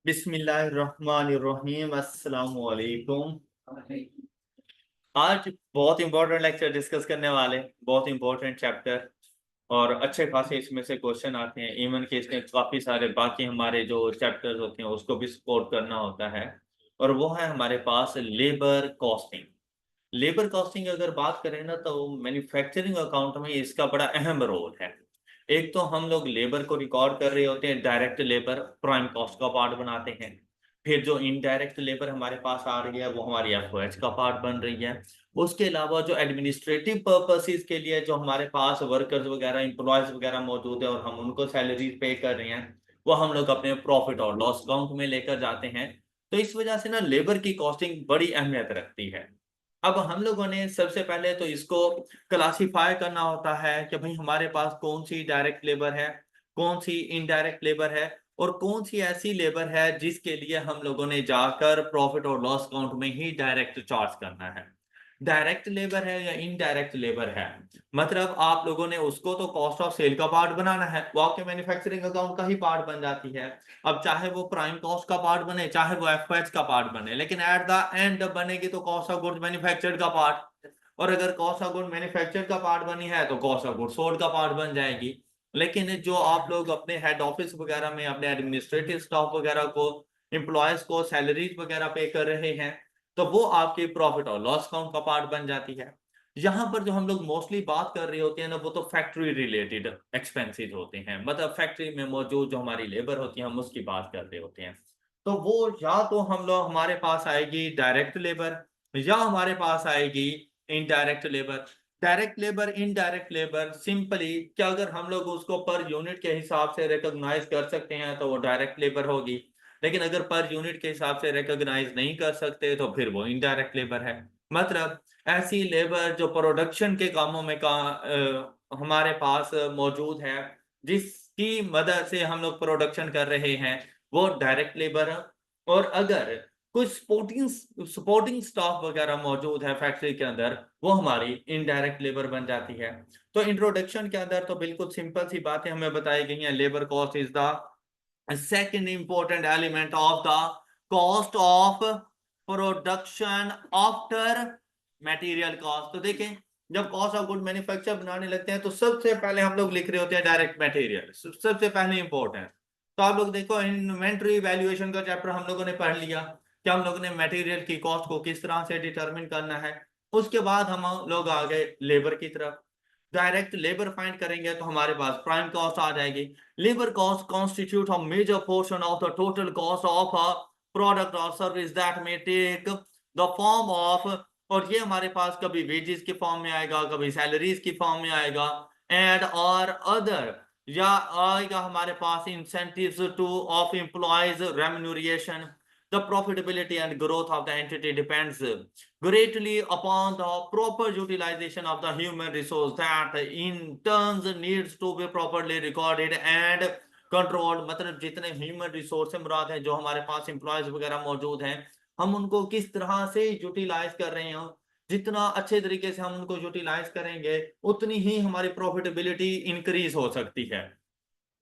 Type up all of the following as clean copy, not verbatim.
बिस्मिल्लाहिर्रहमानिर्रहीम अस्सलाम वालेकुम। आज बहुत इंपॉर्टेंट लेक्चर डिस्कस करने वाले, बहुत इंपॉर्टेंट चैप्टर और अच्छे खासे इसमें से क्वेश्चन आते हैं। इवन के इसमें काफी सारे बाकी हमारे जो चैप्टर्स होते हैं उसको भी सपोर्ट करना होता है। और वो है हमारे पास लेबर कॉस्टिंग। लेबर कॉस्टिंग अगर बात करें ना तो मैन्युफैक्चरिंग अकाउंट में इसका बड़ा अहम रोल है। एक तो हम लोग लेबर को रिकॉर्ड कर रहे होते हैं, डायरेक्ट लेबर प्राइम कॉस्ट का पार्ट बनाते हैं। फिर जो इनडायरेक्ट लेबर हमारे पास आ रही है वो हमारी एफओएच का पार्ट बन रही है। उसके अलावा जो एडमिनिस्ट्रेटिव पर्पसेस के लिए जो हमारे पास वर्कर्स वगैरह एम्प्लॉयज वगैरह मौजूद है और हम उनको सैलरीज पे कर रहे हैं, वो हम लोग अपने प्रॉफिट और लॉस अकाउंट में लेकर जाते हैं। तो इस वजह से ना लेबर की कॉस्टिंग बड़ी अहमियत रखती है। अब हम लोगों ने सबसे पहले तो इसको क्लासिफाई करना होता है कि भाई हमारे पास कौन सी डायरेक्ट लेबर है, कौन सी इनडायरेक्ट लेबर है और कौन सी ऐसी लेबर है जिसके लिए हम लोगों ने जाकर प्रॉफिट और लॉस अकाउंट में ही डायरेक्ट चार्ज करना है। डायरेक्ट लेबर है या इनडायरेक्ट लेबर है, मतलब आप लोगों ने उसको तो कॉस्ट ऑफ सेल का पार्ट बनाना है, वो आपके मैन्युफैक्चरिंग अकाउंट का ही पार्ट बन जाती है। अब चाहे वो प्राइम कॉस्ट का पार्ट बने चाहे वो एफएच का पार्ट बने, लेकिन एट द एंड बनेगी तो कॉस्ट ऑफ गुड्स मैन्युफैक्चर्ड का पार्ट। और अगर कॉस्ट ऑफ गुड मैन्युफैक्चर का पार्ट बनी है तो कॉस्ट ऑफ गुड सोल्ड का पार्ट बन जाएगी। लेकिन जो आप लोग अपने हेड ऑफिस वगैरह में अपने एडमिनिस्ट्रेटिव स्टाफ वगैरह को, एम्प्लॉयज को सैलरीज वगैरह पे कर रहे हैं, तो वो आपके प्रॉफिट और लॉस अकाउंट का पार्ट बन जाती है। यहाँ पर जो हम लोग मोस्टली बात कर रहे होते हैं ना, वो तो फैक्ट्री रिलेटेड एक्सपेंसेस होते हैं, मतलब फैक्ट्री में मौजूद जो हमारी लेबर होती है हम उसकी बात कर रहे होते हैं। तो वो या तो हम लोग हमारे पास आएगी डायरेक्ट लेबर या हमारे पास आएगी indirect labour. Direct labour indirect labour simply क्या अगर हम लोग उसको पर यूनिट के हिसाब से रिकॉग्नाइज कर सकते हैं तो वो डायरेक्ट लेबर होगी। लेकिन अगर पर यूनिट के हिसाब से रिकॉग्नाइज नहीं कर सकते तो फिर वो इनडायरेक्ट लेबर है। मतलब ऐसी लेबर जो प्रोडक्शन के कामों में हमारे पास मौजूद है, जिसकी मदद से हम लोग प्रोडक्शन कर रहे हैं, वो डायरेक्ट लेबर है। और अगर कुछ सपोर्टिंग सपोर्टिंग स्टाफ वगैरह मौजूद है फैक्ट्री के अंदर, वो हमारी इनडायरेक्ट लेबर बन जाती है। तो इंट्रोडक्शन के अंदर तो बिल्कुल सिंपल सी बातें हमें बताई गई हैं। Labour cost is the second important element of the cost of production after material cost। तो देखें, जब कॉस्ट ऑफ गुड मैन्युफैक्चर बनाने लगते हैं तो सबसे पहले हम लोग लिख रहे होते हैं डायरेक्ट मटेरियल, सबसे पहले इंपॉर्टेंट। तो आप लोग देखो इन्वेंट्री वैल्यूएशन का चैप्टर हम लोगों ने पढ़ लिया कि हम लोगों ने मटेरियल की कॉस्ट को किस तरह से डिटरमिन करना है। उसके बाद हम लोग आ गए लेबर की तरफ। डायरेक्ट लेबर फाइंड करेंगे तो हमारे पास प्राइम कॉस्ट आ जाएगी। Labor cost constitute a major portion of the total cost of a product or service that may take the form of, और ये हमारे पास कभी वेजेस के फॉर्म में आएगा, कभी सैलरीज की फॉर्म में आएगा, एंड और अदर, या आएगा हमारे पास incentives to of employees remuneration. The profitability and growth of the entity depends greatly upon the proper utilization of the human resource that in turns needs to be properly recorded and controlled। मतलब जितने human resource से मुराद है जो हमारे पास employees वगैरह मौजूद हैं, हम उनको किस तरह से यूटिलाइज कर रहे हैं। जितना अच्छे तरीके से हम उनको यूटिलाइज करेंगे उतनी ही हमारी प्रॉफिटेबिलिटी इंक्रीज हो सकती है।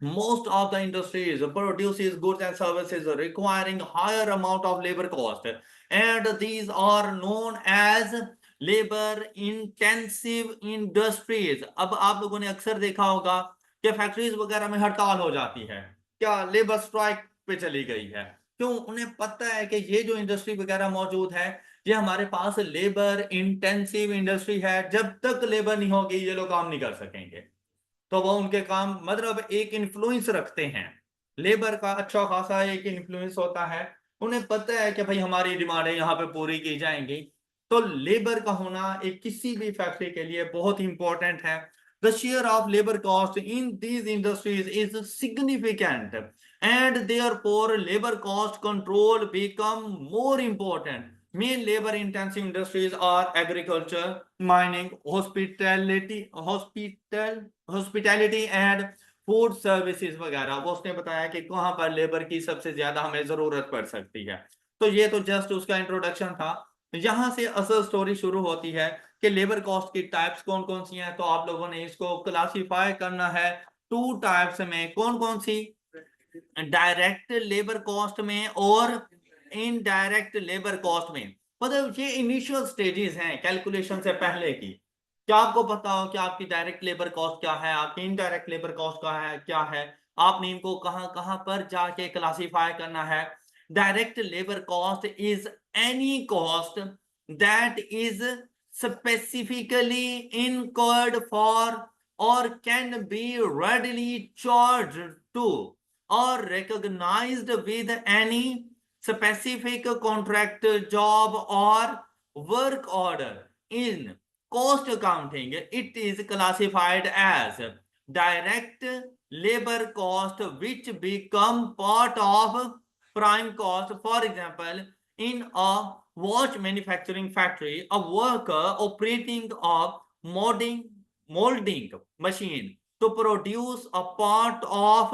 Most of the industries produces goods and services requiring higher amount of labor cost, and these are known as labor intensive industries। अब आप लोगों ने अक्सर देखा होगा कि फैक्ट्रीज वगैरह में हड़ताल हो जाती है, क्या लेबर स्ट्राइक पे चली गई है। क्यों? उन्हें पता है कि ये जो इंडस्ट्री वगैरह मौजूद है ये हमारे पास लेबर इंटेंसिव इंडस्ट्री है, जब तक लेबर नहीं होगी ये लोग काम नहीं कर सकेंगे। तो वो उनके काम मतलब एक इन्फ्लुएंस रखते हैं, लेबर का अच्छा खासा एक इन्फ्लुएंस होता है। उन्हें पता है कि भाई हमारी डिमांडें यहाँ पे पूरी की जाएंगी। तो लेबर का होना एक किसी भी फैक्ट्री के लिए बहुत इंपॉर्टेंट है। The share of labour cost in these industries is significant and therefore labour cost control become more important. Main labour intensive industries are agriculture, mining, hospitality and food services वगैरह। वो उसने बताया कि कहां पर लेबर की सबसे ज्यादा हमें जरूरत पड़ सकती है। तो ये तो जस्ट उसका इंट्रोडक्शन था। यहां से असल स्टोरी शुरू होती है कि लेबर कॉस्ट की टाइप्स कौन कौन सी हैं। तो आप लोगों ने इसको क्लासिफाई करना है टू टाइप्स में। कौन कौन सी? डायरेक्ट लेबर कॉस्ट में और इनडायरेक्ट लेबर कॉस्ट में। मतलब ये इनिशियल स्टेजेस हैं कैलकुलेशन से पहले की। क्या आपको पता हो कि आपकी डायरेक्ट लेबर कॉस्ट क्या है, आपकी इनडायरेक्ट लेबर कॉस्ट का है क्या है, आपने इनको कहां कहां पर जाके क्लासिफाई करना है। Direct labour cost is any cost that is specifically incurred for or can be readily charged to or recognized with any specific contract, job or work order. In cost accounting, it is classified as direct labor cost which become part of prime cost. For example, in a watch manufacturing factory, a worker operating a molding machine to produce a part of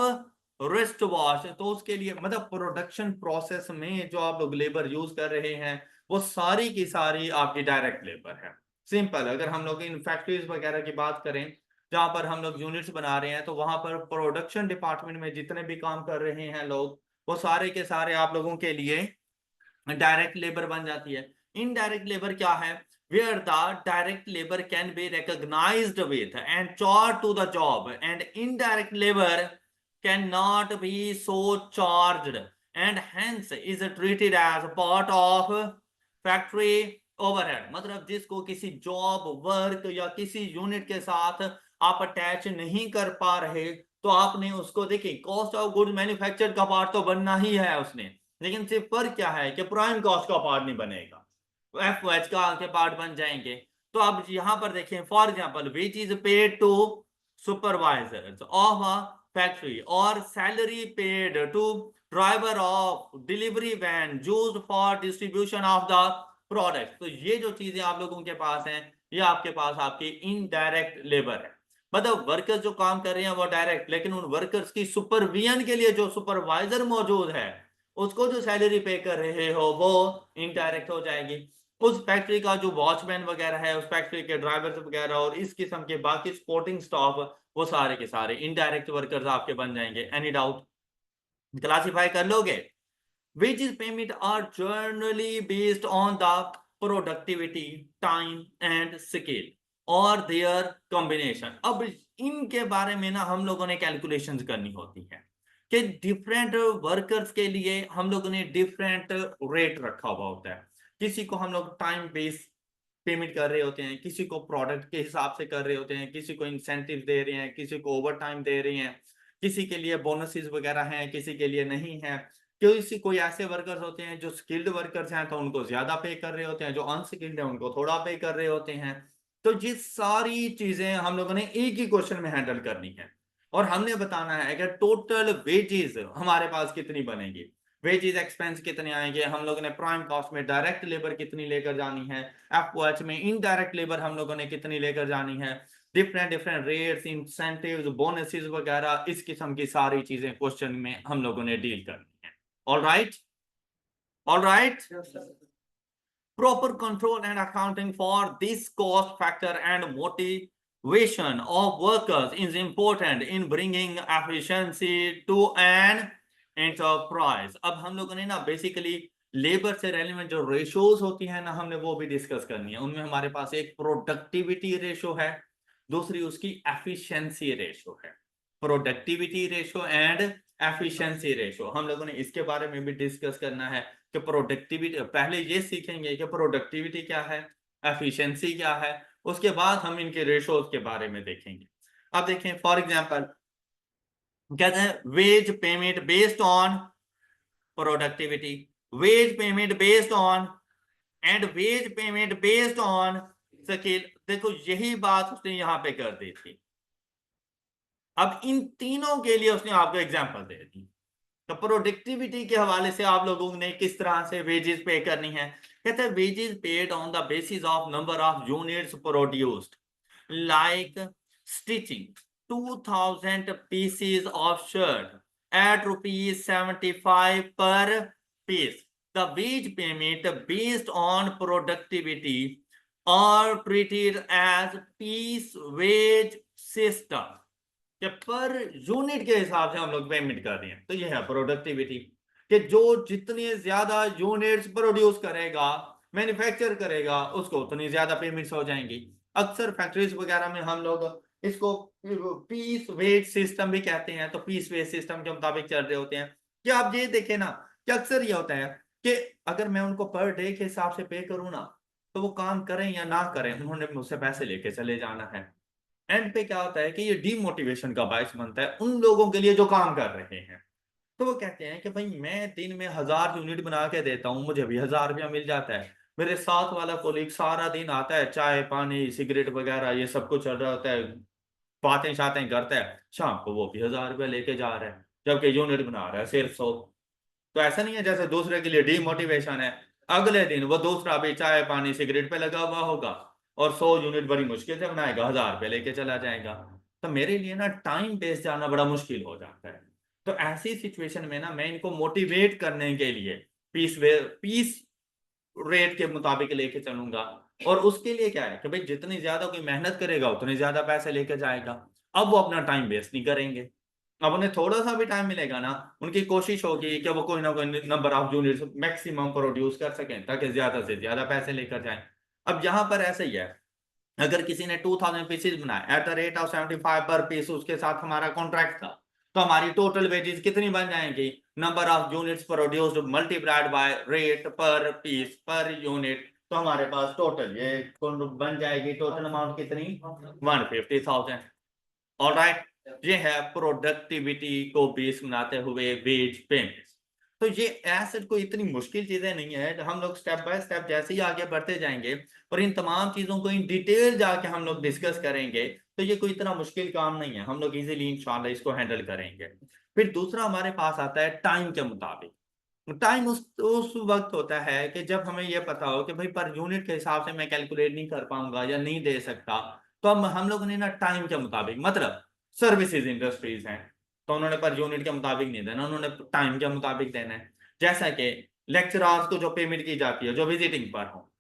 wrist wash, तो उसके लिए मतलब production process में जो आप लोग labour use कर रहे हैं वो सारी की सारी आपकी डायरेक्ट लेबर है। सिंपल, अगर हम लोग इन फैक्ट्रीज वगैरह की बात करें जहां पर हम लोग यूनिट्स बना रहे हैं तो वहां पर प्रोडक्शन डिपार्टमेंट में जितने भी काम कर रहे हैं लोग वो सारे के सारे आप लोगों के लिए डायरेक्ट लेबर बन जाती है। इनडायरेक्ट लेबर क्या है? where the direct labor can be recognized with and charged to the job, and indirect labor cannot be so charged and hence is treated as part of factory overhead। मतलब जिसको किसी job work या किसी unit के साथ आप attach नहीं कर पा रहे तो आपने उसको देखिए कॉस्ट ऑफ गुड्स मैन्युफैक्चर का पार्ट तो बनना ही है उसने, लेकिन सिर्फ फर्क क्या है कि प्राइम कॉस्ट का पार्ट नहीं बनेगा, एफ एच का के पार्ट बन जाएंगे। तो अब यहाँ पर देखें for example which is paid to supervisors of a factory और salary paid to driver of delivery van used for distribution of the product. तो ये जो चीजें आप लोगों के पास हैं ये आपके पास आपकी इनडायरेक्ट लेबर है। मतलब वर्कर्स जो काम कर रहे हैं वो डायरेक्ट, लेकिन उन वर्कर्स की सुपरविजन के लिए जो सुपरवाइजर मौजूद है उसको जो सैलरी पे कर रहे हो वो इनडायरेक्ट हो जाएगी। उस फैक्ट्री का जो वॉचमैन वगैरह है, उस फैक्ट्री के ड्राइवर्स वगैरह और इस किस्म के बाकी सपोर्टिंग स्टाफ वो सारे के सारे इनडायरेक्ट वर्कर्स आपके बन जाएंगे। Any doubt? क्लासिफाई कर लोगे? Wages payment are generally based on the productivity, time and skill or their combination। अब इनके बारे में ना हम लोगों ने कैलकुलेशंस करनी होती है कि डिफरेंट वर्कर्स के लिए हम लोगों ने डिफरेंट रेट रखा हुआ होता है। किसी को हम लोग टाइम बेस्ड पेमेंट कर रहे होते हैं, किसी को प्रोडक्ट के हिसाब से कर रहे होते हैं, किसी को इंसेंटिव दे रहे हैं, किसी को ओवर टाइम दे रहे हैं, किसी के लिए बोनसेस वगैरह हैं, किसी के लिए नहीं है। किसी कोई ऐसे वर्कर्स होते हैं जो स्किल्ड वर्कर्स हैं तो उनको ज्यादा पे कर रहे होते हैं, जो अनस्किल्ड है उनको थोड़ा पे कर रहे होते हैं। तो ये सारी चीजें हम लोगों ने एक ही क्वेश्चन में हैंडल करनी है और हमने बताना है कि टोटल वेजेस हमारे पास कितनी बनेगी, वेजेस एक्सपेंस कितने आएंगे, हम लोगों ने प्राइम कॉस्ट में डायरेक्ट लेबर कितनी लेकर जानी है, एफओएच में इनडायरेक्ट लेबर हम लोगों ने कितनी लेकर जानी है, different different rates, incentives, bonuses वगैरह, इस किस्म की सारी चीजें क्वेश्चन में हम लोगों ने डील करनी है। All right, all right. Proper control and accounting for this cost factor and motivation of workers is important in bringing efficiency to an enterprise। अब हम लोगों ने ना बेसिकली लेबर से रेलिवेंट जो रेशोज होती है ना हमने वो भी डिस्कस करनी है। उनमें हमारे पास एक प्रोडक्टिविटी रेशो है, दूसरी उसकी एफिशिएंसी रेशो है। Productivity ratio and efficiency ratio हम लोगों ने इसके बारे में भी डिस्कस करना है कि प्रोडक्टिविटी पहले ये सीखेंगे कि प्रोडक्टिविटी क्या है, एफिशिएंसी क्या है, उसके बाद हम इनके रेशोज के बारे में देखेंगे। अब देखें फॉर एग्जांपल कहते हैं wage payment based on productivity, wage payment based on and wage payment based on skill. देखो यही बात उसने यहां पे कर दी थी। अब इन तीनों के लिए उसने आपको एग्जांपल दे दी। तो प्रोडक्टिविटी के हवाले से आप लोगों ने किस तरह से वेजेस पे करनी है, कहते हैं wages paid on the basis of number of units produced, like stitching 2000 pieces of shirt at ₹75 per piece। the wage payment based on productivity are treated as piece wage system। कि per unit के हिसाब से हम लोग payment कर रहे हैं। तो ये है प्रोडक्टिविटी, कि जो जितनी ज्यादा यूनिट्स प्रोड्यूस करेगा, मैन्युफैक्चर करेगा, उसको उतनी ज्यादा पेमेंट्स हो जाएंगी। अक्सर फैक्ट्रीज वगैरह में हम लोग इसको पीस वेट सिस्टम भी कहते हैं, तो पीस वेट सिस्टम के मुताबिक चल रहे होते हैं। कि आप ये देखें ना कि अक्सर ये होता है कि अगर मैं उनको पर डे के हिसाब से पे करूँ ना, तो वो काम करें या ना करें, उन्होंने मुझसे पैसे लेके चले जाना है। एंड पे क्या होता है कि ये डीमोटिवेशन का बायस बनता है उन लोगों के लिए जो काम कर रहे हैं। तो वो कहते हैं कि भाई मैं दिन में 1000 यूनिट बना के देता हूँ, मुझे भी 1000 रुपया मिल जाता है। मेरे साथ वाला कोलीग सारा दिन आता है, चाय पानी सिगरेट वगैरह ये सब कुछ चल रहा होता है, बातें शातें करता है, शाम को वो भी 1000 रुपया लेके जा रहा है, जबकि यूनिट बना रहा है सिर्फ 100। तो ऐसा नहीं है जैसे दूसरे के लिए डीमोटिवेशन है, अगले दिन वो दूसरा भी चाय पानी सिगरेट पे लगा हुआ होगा और 100 यूनिट बड़ी मुश्किल से बनाएगा, 1000 रुपये लेके चला जाएगा। तो मेरे लिए ना टाइम बेस्ड जाना बड़ा मुश्किल हो जाता है। तो ऐसी सिचुएशन में ना मैं इनको मोटिवेट करने के लिए पीस रेट के मुताबिक लेके चलूंगा। और उसके लिए क्या है कि भाई जितनी ज्यादा कोई मेहनत करेगा उतनी ज्यादा पैसे लेके जाएगा। अब वो अपना टाइम वेस्ट नहीं करेंगे। अब उन्हें थोड़ा सा भी टाइम मिलेगा ना, उनकी कोशिश होगी कि वो कोई ना कोई number of units maximum produce कर सकें ताकि ज्यादा से ज्यादा पैसे लेकर जाएं। अब यहाँ पर ऐसे ही है, अगर किसी ने 2000 पीसेज बनाए एट द रेट ऑफ 75 पर पीस, उसके साथ हमारा कॉन्ट्रैक्ट था, तो हमारी टोटल वेजेस कितनी बन जाएंगी? Number of units produced multiplied by rate पर पीस पर यूनिट। तो हमारे पास टोटल ये बन जाएगी, टोटल अमाउंट कितनी? 150,000। ऑलराइट, ये है प्रोडक्टिविटी को बेस बनाते हुए वेज पेमेंट्स। तो ये एसेट कोई इतनी मुश्किल चीजें नहीं है, हम लोग स्टेप बाय स्टेप जैसे ही आगे बढ़ते जाएंगे और इन तमाम चीजों को इन डिटेल जाके हम लोग डिस्कस करेंगे, तो ये कोई इतना मुश्किल काम नहीं है, हम लोग इजीली इंशाल्लाह इसको हैंडल करेंगे। फिर दूसरा हमारे पास आता है टाइम के मुताबिक। टाइम उस वक्त होता है कि जब हमें यह पता हो कि भाई पर यूनिट के हिसाब से मैं कैलकुलेट नहीं कर पाऊंगा या नहीं दे सकता, तो हम लोगों ने ना टाइम के मुताबिक, मतलब सर्विसेज इंडस्ट्रीज हैं, तो उन्होंने पर यूनिट के मुताबिक नहीं देना, उन्होंने टाइम के मुताबिक देना है। जैसा कि लेक्चरर्स को जो पेमेंट की जाती है जो विजिटिंग पर हो,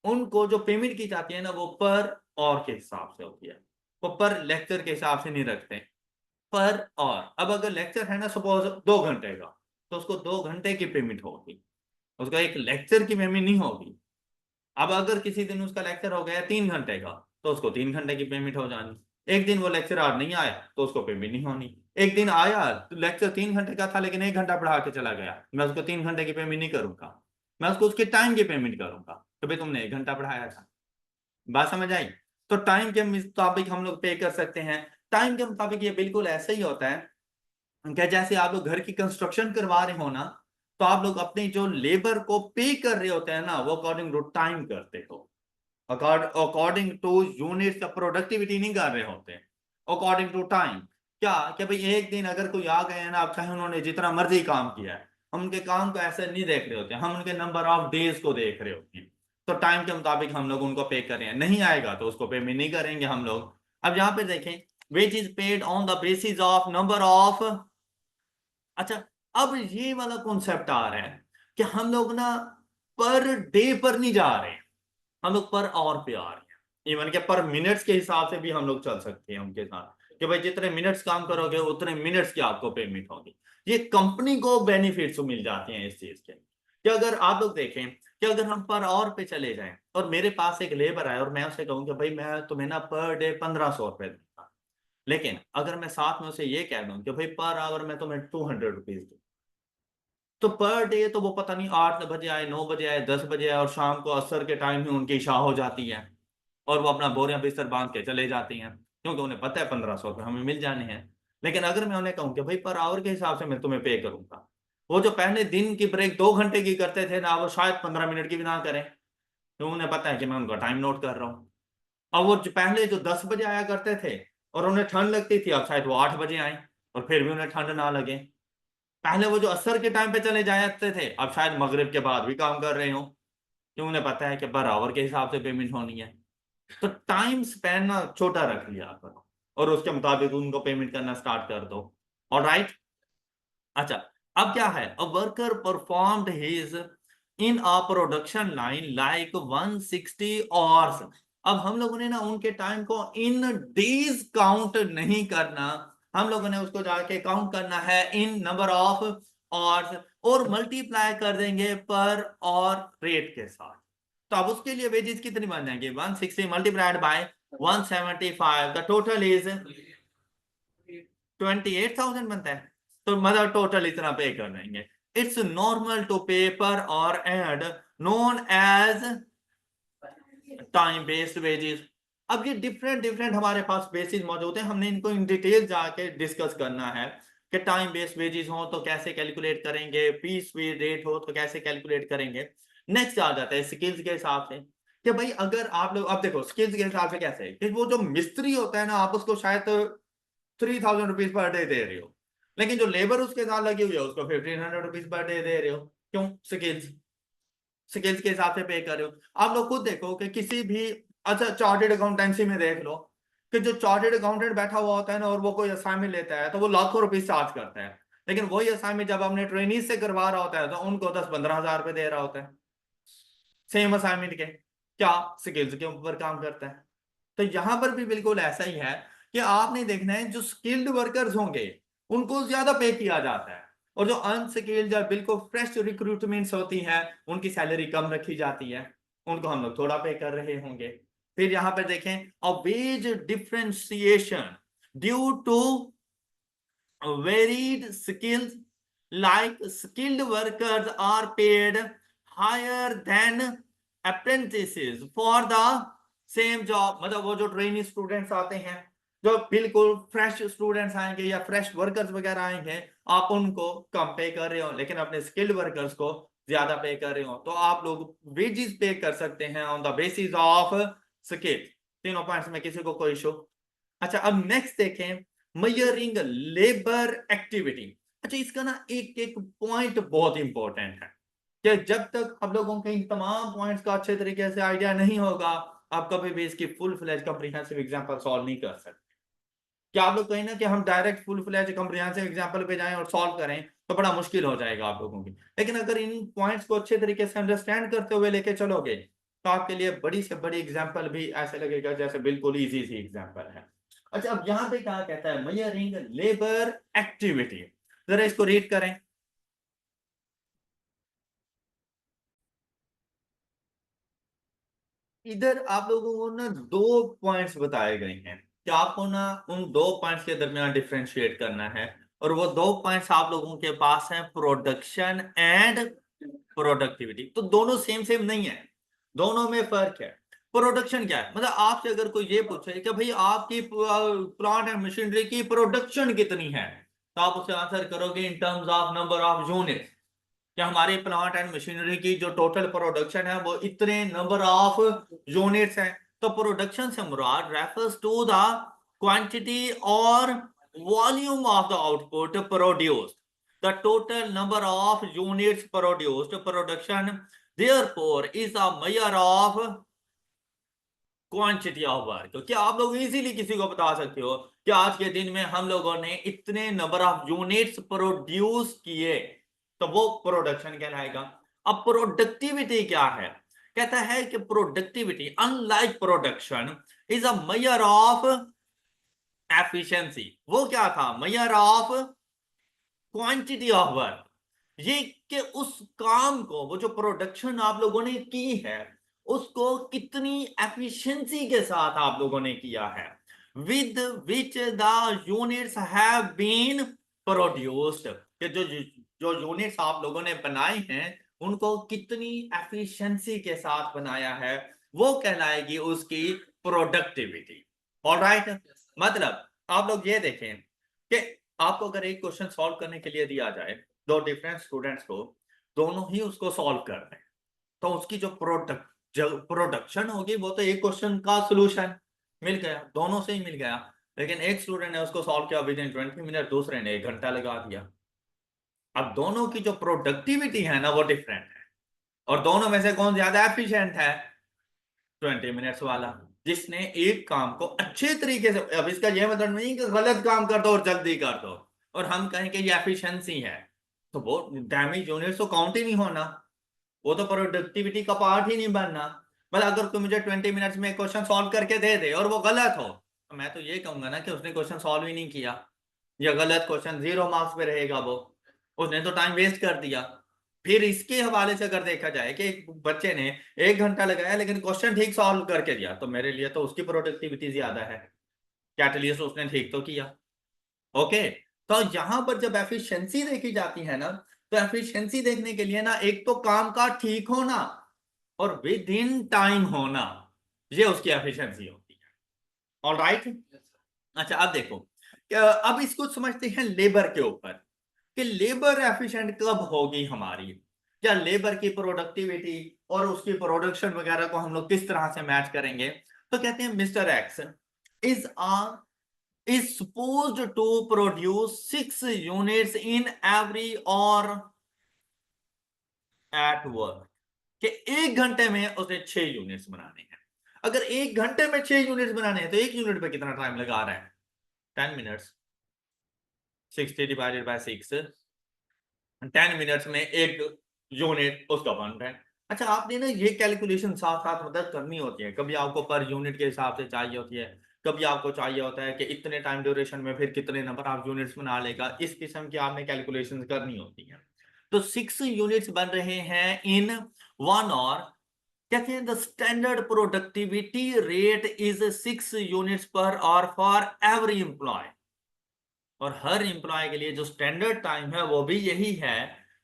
उनको जो पेमेंट की जाती है ना वो पर और के हिसाब से होती है, वो पर लेक्चर के हिसाब से नहीं रखते। पर और अब अगर लेक्चर है ना सपोज 2 घंटे का, तो उसको 2 घंटे की पेमेंट होगी, उसका एक लेक्चर की पेमेंट नहीं होगी। अब अगर किसी दिन उसका लेक्चर हो गया 3 घंटे का, तो उसको 3 घंटे की पेमेंट हो जानी। एक दिन वो लेक्चरर नहीं आया तो उसको पेमेंट नहीं होनी। एक दिन आया तो लेक्चर 3 घंटे का था लेकिन 1 घंटा पढ़ा के चला गया, मैं उसको 3 घंटे की पेमेंट नहीं करूंगा, मैं उसको उसके टाइम की पेमेंट करूंगा, तो भाई तुमने 1 घंटा पढ़ाया था। बात समझ आई? तो टाइम के मुताबिक हम लोग पे कर सकते हैं। टाइम के मुताबिक ये बिल्कुल ऐसा ही होता है क्या, जैसे आप लोग घर की कंस्ट्रक्शन करवा रहे हो ना, तो आप लोग अपनी जो लेबर को पे कर रहे होते हैं ना, वो अकॉर्डिंग टू टाइम करते हो, अकॉर्डिंग टू यूनिट्स का प्रोडक्टिविटी नहीं कर रहे होते, अकॉर्डिंग टू टाइम। क्या कि भाई एक दिन अगर कोई आ गए हैं ना, आप चाहे उन्होंने जितना मर्जी काम किया है, हम उनके काम को ऐसे नहीं देख रहे होते, हम उनके नंबर ऑफ डेज को देख रहे होते हैं। तो टाइम के मुताबिक हम लोग उनको पे कर रहे हैं, नहीं आएगा तो उसको पेमेंट नहीं करेंगे हम लोग। अब यहाँ पे देखें, wage is paid on the basis of number of. अच्छा, अब ये वाला कॉन्सेप्ट आ रहा है कि हम लोग ना पर डे पर नहीं जा रहे हैं, हम लोग पर आवर पे आ रहे हैं। इवन के पर मिनट्स के हिसाब से भी हम लोग चल सकते हैं उनके साथ, कि भाई जितने मिनट्स काम करोगे उतने मिनट्स की आपको पेमेंट होगी। ये कंपनी को बेनिफिट्स मिल जाते हैं इस चीज के, कि अगर आप लोग देखें कि अगर हम पर आवर पे चले जाएं और मेरे पास एक लेबर है और मैं उसे कहूँ कि भाई मैं तुम्हें ना पर डे 1500 रुपए दूंगा, लेकिन अगर मैं साथ में उसे ये कह दूं कि भाई पर आवर मैं तुम्हें 200 रुपीज दूं, तो पर डे तो वो पता नहीं 8 बजे आए, 9 बजे आए, 10 बजे आए और शाम को असर के टाइम ही उनकी इशा हो जाती है और वो अपना बोरियां बिस्तर बांध के चले जाती हैं, क्योंकि उन्हें पता है 1500 रुपये हमें मिल जाने हैं। लेकिन अगर मैं उन्हें कहूँ कि भाई पर आवर के हिसाब से मैं तुम्हें पे करूंगा, वो जो पहले दिन की ब्रेक 2 घंटे की करते थे ना, वो शायद 15 मिनट की भी ना करें, तो उन्हें पता है कि मैं उनका टाइम नोट कर रहा हूँ। और वो जो पहले जो 10 बजे आया करते थे और उन्हें ठंड लगती थी, अब शायद वो 8 बजे आए और फिर भी उन्हें ठंड ना लगे। पहले वो जो असर के टाइम पे चले जाते थे, अब शायद मगरिब के बाद भी काम कर रहे हो, क्यों? उन्हें पता है कि पर आवर के हिसाब से पेमेंट होनी है। तो टाइम स्पैन ना छोटा रख लिया करो और उसके मुताबिक उनको पेमेंट करना स्टार्ट कर दो। ऑलराइट। अच्छा, अब क्या है, a worker performed his in a production line like 160 hours. अब हम लोगों ने ना उनके टाइम को इन डेज काउंट नहीं करना, हम लोगों ने उसको जाके काउंट करना है इन नंबर ऑफ आवर्स और मल्टीप्लाई कर देंगे पर और रेट के साथ। तो अब उसके लिए वेजेस कितनी बन जाएंगी, 160 multiplied by 175, the total is 28,000 बनता है। तो मतलब टोटल इतना पे कर देंगे। इट्स नॉर्मल टू पे पर और एड known as time based wages. अब ये डिफरेंट डिफरेंट हमारे पास बेसिस मौजूद है, हमने इनको इन डिटेल जाके डिस्कस करना है कि टाइम बेस्ड वेजेस हो तो कैसे कैलकुलेट करेंगे, पीस रेट हो तो कैसे कैलकुलेट करेंगे। नेक्स्ट आ जाता है स्किल्स के हिसाब से कि भाई अगर आप लोग, अब देखो स्किल्स के हिसाब से कैसे है कि वो जो मिस्त्री होता है ना, आप उसको शायद 3,000 रुपीज पर डे दे रहे हो, लेकिन जो लेबर उसके साथ लगी हुई है उसको 1,500 रुपीज पर डे दे रहे हो। क्यों? स्किल्स, स्किल्स के हिसाब से पे कर रहे हो। आप लोग खुद देखो कि किसी भी, अच्छा चार्टेड अकाउंटेंसी में देख लो कि जो चार्टेड अकाउंटेंट बैठा हुआ होता है ना और वो कोई असाइनमेंट लेता है तो वो लाखों रुपीज चार्ज करता है, लेकिन वही असाइनमेंट जब हमने ट्रेनिंग से करवा रहा होता है तो उनको 10-15 हजार रुपए दे रहा होता है सेम असाइनमेंट के। क्या? स्किल्स के ऊपर काम करता है। तो यहां पर भी बिल्कुल ऐसा ही है कि आपने देखना है जो स्किल्ड वर्कर्स होंगे उनको ज्यादा पे किया जाता है, और जो अनस्किल्ड या बिल्कुल फ्रेश रिक्रूटमेंट्स होती हैं उनकी सैलरी कम रखी जाती है, उनको हम लोग थोड़ा पे कर रहे होंगे। फिर यहां पर देखें a wage differentiation due to varied skills, like skilled workers are paid higher than apprentices for the same job। मतलब वो जो ट्रेनी स्टूडेंट्स आते हैं, जो बिल्कुल फ्रेश स्टूडेंट्स आएंगे या फ्रेश वर्कर्स वगैरह आएंगे, आप उनको कम पे कर रहे हो लेकिन अपने स्किल्ड वर्कर्स को ज्यादा पे कर रहे हो, तो आप लोग वेजेस पे कर सकते हैं on the basis of skill. तीनों पॉइंट्स में किसी को कोई इशू? अच्छा, अब नेक्स्ट देखें मेजरिंग लेबर एक्टिविटी। अच्छा, इसका ना एक एक पॉइंट बहुत इंपॉर्टेंट है कि जब तक आप लोगों के इन तमाम पॉइंट्स का अच्छे तरीके से आइडिया नहीं होगा, आप कभी भी इसकी full fledge comprehensive example solve नहीं कर सकते। क्या आप लोग कहें ना कि हम direct full fledge comprehensive example पे जाएं और सॉल्व करें तो बड़ा मुश्किल हो जाएगा आप लोगों की, लेकिन अगर इन पॉइंट्स को अच्छे तरीके से अंडरस्टैंड करते हुए लेके चलोगे तो आपके लिए बड़ी से बड़ी एग्जांपल भी ऐसे लगेगा जैसे बिल्कुल इजी सी एग्जांपल है। अच्छा, अब यहां पे क्या कहता है, मेजरिंग लेबर एक्टिविटी, जरा इसको रीड करें। इधर आप लोगों को ना दो पॉइंट्स बताए गए हैं कि आपको ना उन दो पॉइंट्स के दरमियान डिफरेंशिएट करना है, और वो दो पॉइंट्स आप लोगों के पास हैं प्रोडक्शन एंड प्रोडक्टिविटी। तो दोनों सेम सेम नहीं है, दोनों में फर्क है। प्रोडक्शन क्या है, मतलब आपसे अगर कोई ये पूछे कि भाई आपकी प्लांट एंड मशीनरी की प्रोडक्शन कितनी है, तो आप उसे आंसर करोगे in terms of number of unit, कि हमारे प्लांट एंड मशीनरी की जो टोटल प्रोडक्शन है वो इतने नंबर ऑफ यूनिट्स हैं। तो प्रोडक्शन से मुराद रेफर्स टू द क्वांटिटी और volume of the output produced, the total number of units produced, production therefore is a measure of quantity of work। क्या आप लोग इजीली किसी को बता सकते हो कि आज के दिन में हम लोगों ने इतने नंबर ऑफ यूनिट्स प्रोड्यूस किए, तो वो प्रोडक्शन कहलाएगा। अब प्रोडक्टिविटी क्या है, कहता है कि productivity unlike production is a measure of efficiency. वो क्या था, measure of quantity of work. ये कि उस काम को, वो जो प्रोडक्शन आप लोगों ने की है उसको कितनी एफिशिएंसी के साथ आप लोगों ने किया है, with which the units have been produced, कि जो जो यूनिट्स आप लोगों ने बनाए हैं उनको कितनी एफिशिएंसी के साथ बनाया है, वो कहलाएगी उसकी प्रोडक्टिविटी। ऑलराइट, मतलब आप लोग ये देखें कि आपको अगर एक क्वेश्चन सॉल्व करने के लिए दिया जाए, दो डिफरेंट स्टूडेंट्स को, दोनों ही उसको सॉल्व कर रहे हैं, तो उसकी जो प्रोडक्शन होगी वो तो एक क्वेश्चन का सोल्यूशन मिल गया, दोनों से ही मिल गया। लेकिन एक स्टूडेंट ने उसको सॉल्व किया विद इन 20 मिनट, दूसरे ने 1 घंटा लगा दिया। अब दोनों की जो प्रोडक्टिविटी है ना वो डिफरेंट है, और दोनों में से कौन ज्यादा एफिशिएंट है, 20 मिनट्स वाला, जिसने एक काम को अच्छे तरीके से, अब इसका यह मतलब नहीं कि गलत काम कर दो और जल्दी कर दो और हम कहें कि ये एफिशिएंसी है, तो वो डैमेज यूनिट्स तो काउंट ही नहीं होना, वो तो प्रोडक्टिविटी का पार्ट ही नहीं बनना। मतलब अगर कोई मुझे 20 मिनट्स में क्वेश्चन सॉल्व करके दे दे और वो गलत हो, तो मैं तो ये कहूंगा ना कि उसने क्वेश्चन सॉल्व ही नहीं किया। या गलत क्वेश्चन 0 मार्क्स पे रहेगा वो, उसने तो टाइम वेस्ट कर दिया। फिर इसके हवाले से अगर देखा जाए कि एक बच्चे ने 1 घंटा लगाया लेकिन क्वेश्चन ठीक सॉल्व करके दिया, तो मेरे लिए तो उसकी प्रोडक्टिविटी ज्यादा है, एटलीस्ट उसने ठीक तो किया। ओके, तो यहां पर जब एफिशिएंसी देखी जाती है ना, तो एफिशिएंसी देखने के लिए ना एक तो काम का ठीक होना और विद इन टाइम होना, ये उसकी एफिशिएंसी होती है। ऑलराइट। अच्छा अब देखो, अब इसको समझते हैं लेबर के ऊपर, कि लेबर एफिशिएंट कब होगी हमारी, क्या लेबर की प्रोडक्टिविटी और उसकी प्रोडक्शन वगैरह को हम लोग किस तरह से मैच करेंगे। तो कहते हैं mister X is is supposed to produce 6 units in every hour at work, कि 1 घंटे में उसे 6 यूनिट्स बनाने हैं। अगर 1 घंटे में 6 यूनिट्स बनाने हैं तो 1 यूनिट पे कितना टाइम लगा रहा है, 10 मिनट्स। 60 / 6, 10 मिनट्स में 1 यूनिट उसका बन रहा है। अच्छा आपने ना ये कैलकुलेशन साथ साथ मदद करनी होती है, कभी आपको पर यूनिट के हिसाब से चाहिए होती है, कभी आपको चाहिए होता है कि इतने टाइम ड्यूरेशन में फिर कितने नंबर ऑफ यूनिट्स बना लेगा, इस किस्म की आपने कैलकुलेशन करनी होती है। तो 6 यूनिट्स बन रहे हैं इन 1 आवर। कहते हैं the standard productivity rate is 6 units per hour for every employ. और हर एम्प्लॉय के लिए जो स्टैंडर्ड टाइम है वो भी यही है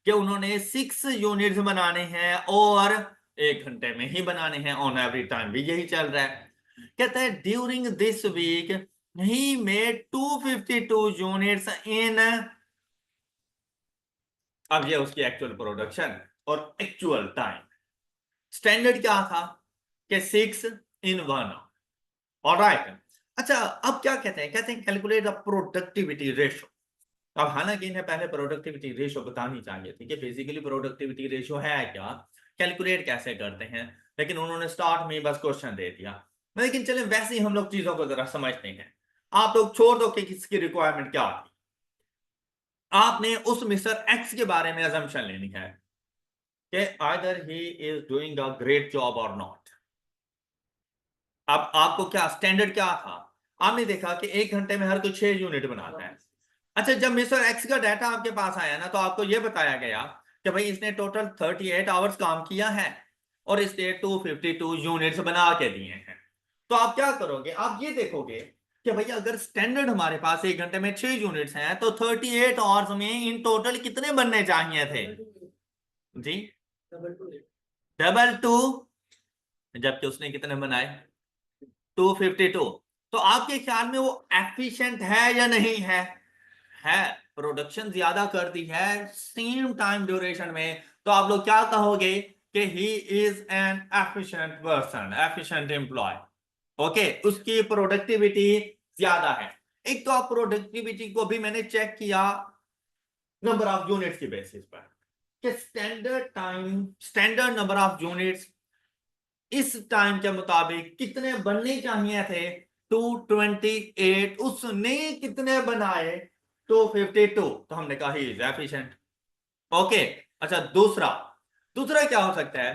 कि उन्होंने 6 यूनिट्स बनाने हैं और 1 घंटे में ही बनाने हैं, ऑन एवरी टाइम भी यही चल रहा है। कहता है during this week he made 252 units in, अब ये उसकी एक्चुअल प्रोडक्शन और एक्चुअल टाइम। स्टैंडर्ड क्या था कि 6 इन 1। ऑलराइट। अच्छा अब क्या कहते हैं, कहते हैं कैलकुलेट द प्रोडक्टिविटी रेशो। अब हालांकि इन्हें पहले प्रोडक्टिविटी रेशो बतानी चाहिए थी कि बेसिकली प्रोडक्टिविटी रेशो है क्या, कैलकुलेट कैसे करते हैं, लेकिन उन्होंने स्टार्ट में बस क्वेश्चन दे दिया। लेकिन चलें वैसे ही हम लोग चीजों को जरा समझते हैं। आप लोग छोड़ दो कि किसकी रिक्वायरमेंट क्या थी, आपने उस मिस्टर एक्स के बारे में अजम्पशन लेनी है कि either he is doing a great job और नॉट। अब आपको क्या स्टैंडर्ड क्या था, आपने देखा कि 1 घंटे में हर कोई 6 यूनिट बनाता है। अच्छा जब मिस्टर एक्स का डाटा आपके पास आया ना, तो आपको यह बताया गया कि भाई इसने टोटल 38 आवर्स काम किया है और इसने 252 यूनिट्स बना के दिए हैं। तो आप क्या करोगे, आप ये देखोगे कि भाई अगर स्टैंडर्ड हमारे पास 1 घंटे में 6 यूनिट्स हैं तो 38 आवर्स में इन टोटल कितने बनने चाहिए थे जी, डबल टू, जबकि उसने कितने बनाए 252। तो आपके ख्याल में वो एफिशिएंट है या नहीं है प्रोडक्शन ज्यादा कर दी है सेम टाइम ड्यूरेशन में, तो आप लोग क्या कहोगे कि he is an efficient person, efficient employ. Okay, उसकी प्रोडक्टिविटी ज्यादा है। एक तो आप प्रोडक्टिविटी को भी मैंने चेक किया नंबर ऑफ यूनिट्स की बेसिस पर, कि standard time, standard number of units इस टाइम के मुताबिक कितने बनने चाहिए थे 228, उसने कितने बनाए 252, तो हमने कहा ही इज एफिशिएंट। ओके। अच्छा दूसरा, दूसरा क्या हो सकता है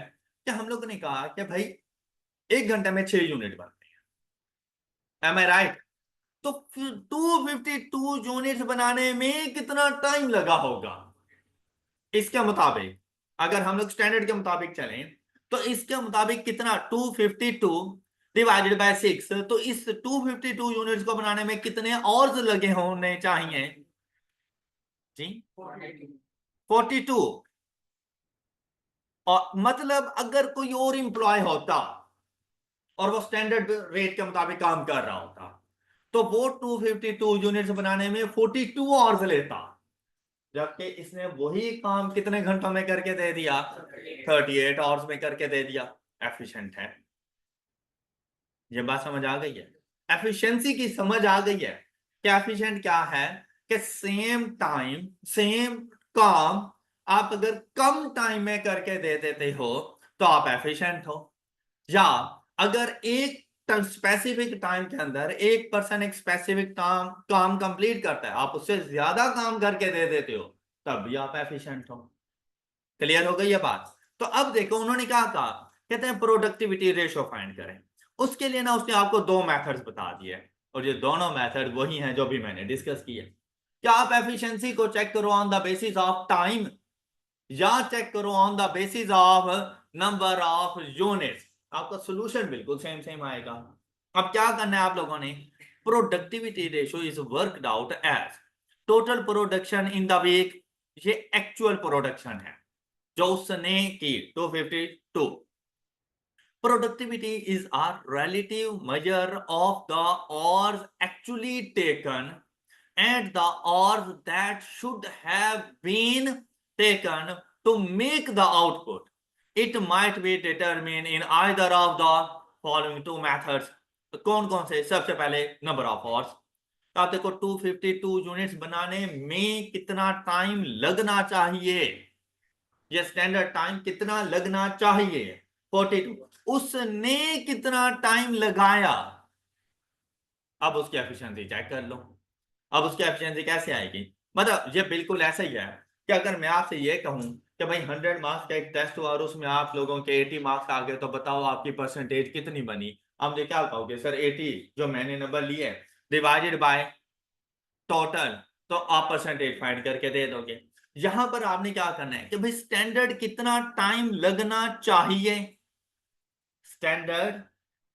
कि हम लोगों ने कहा कि भाई 1 घंटे में 6 यूनिट बनते हैं, एम आई राइट, तो 252 यूनिट्स बनाने में कितना टाइम लगा होगा इसके मुताबिक, अगर हम लोग स्टैंडर्ड के मुताबिक चलें तो इसके मुताबिक कितना 252 डिवाइडेड बाय 6, तो इस 252 यूनिट्स को बनाने में कितने आवर्स लगे होने चाहिए जी, 42। और मतलब अगर कोई और इंप्लॉय होता और वो स्टैंडर्ड रेट के मुताबिक काम कर रहा होता तो वो 252 यूनिट्स बनाने में 42 आवर्स लेता, जबकि इसने वही काम कितने घंटों में करके दे दिया 38 आवर्स में करके दे दिया। एफिशिएंट है। ये बात समझ आ गई है, एफिशिएंसी की समझ आ गई है कि एफिशिएंट क्या है, कि सेम टाइम सेम काम आप अगर कम टाइम में करके दे देते हो तो आप एफिशिएंट हो, या अगर एक स्पेसिफिक टाइम के अंदर एक पर्सन एक स्पेसिफिक काम कंप्लीट करता है, आप उससे ज्यादा काम करके दे देते हो, तब भी आप एफिशिएंट हो। क्लियर हो गई ये बात। तो अब देखो उन्होंने क्या कहा, कहते हैं प्रोडक्टिविटी रेशो फाइंड करें। उसके लिए ना उसने आपको 2 मेथड्स बता दिए और ये दोनों मेथड वही हैं जो भी मैंने डिस्कस किए। क्या आप एफिशिएंसी को चेक करो on the basis of time या चेक करो on the basis of number of units, आपका सोल्यूशन बिल्कुल सेम सेम आएगा। अब क्या करना है आप लोगों ने, productivity ratio is worked out as total production in the week, ये एक्चुअल प्रोडक्शन है जो उसने की 252। Productivity is a relative measure of the hours actually taken and the hours that should have been taken to make the output. It might be determined in either of the following two methods. तो कौन कौन से, सबसे पहले number of hours. तो आप देखो 252 units बनाने में कितना टाइम लगना चाहिए, ये स्टैंडर्ड टाइम कितना लगना चाहिए 42, उसने कितना टाइम लगाया, अब उसकी एफिशिएंसी चेक कर लो। अब उसकी एफिशिएंसी कैसे आएगी, मतलब ये बिल्कुल ऐसा ही है कि अगर मैं आपसे ये कहूं कि भाई 100 मार्क्स का एक टेस्ट हुआ और उसमें आप लोगों के 80 मार्क्स आ गए, तो बताओ आपकी परसेंटेज कितनी बनी। आप मुझे क्या कहोगे, सर 80 जो मैंने नंबर लिए डिवाइडेड बाय टोटल, तो आप परसेंटेज फाइंड करके दे दोगे। यहां पर आपने क्या करना है कि भाई स्टैंडर्ड कितना टाइम लगना चाहिए, स्टैंडर्ड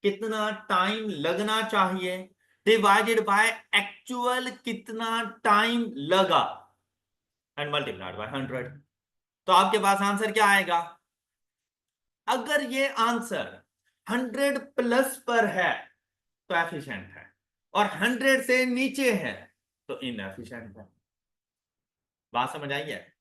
कितना टाइम लगना चाहिए डिवाइडेड बाय एक्चुअल कितना टाइम लगा एंड मल्टीप्लाइड बाय 100। तो आपके पास आंसर क्या आएगा, अगर ये आंसर 100 प्लस पर है तो एफिशिएंट है और 100 से नीचे है तो इनएफिशिएंट है। बात समझ आई है,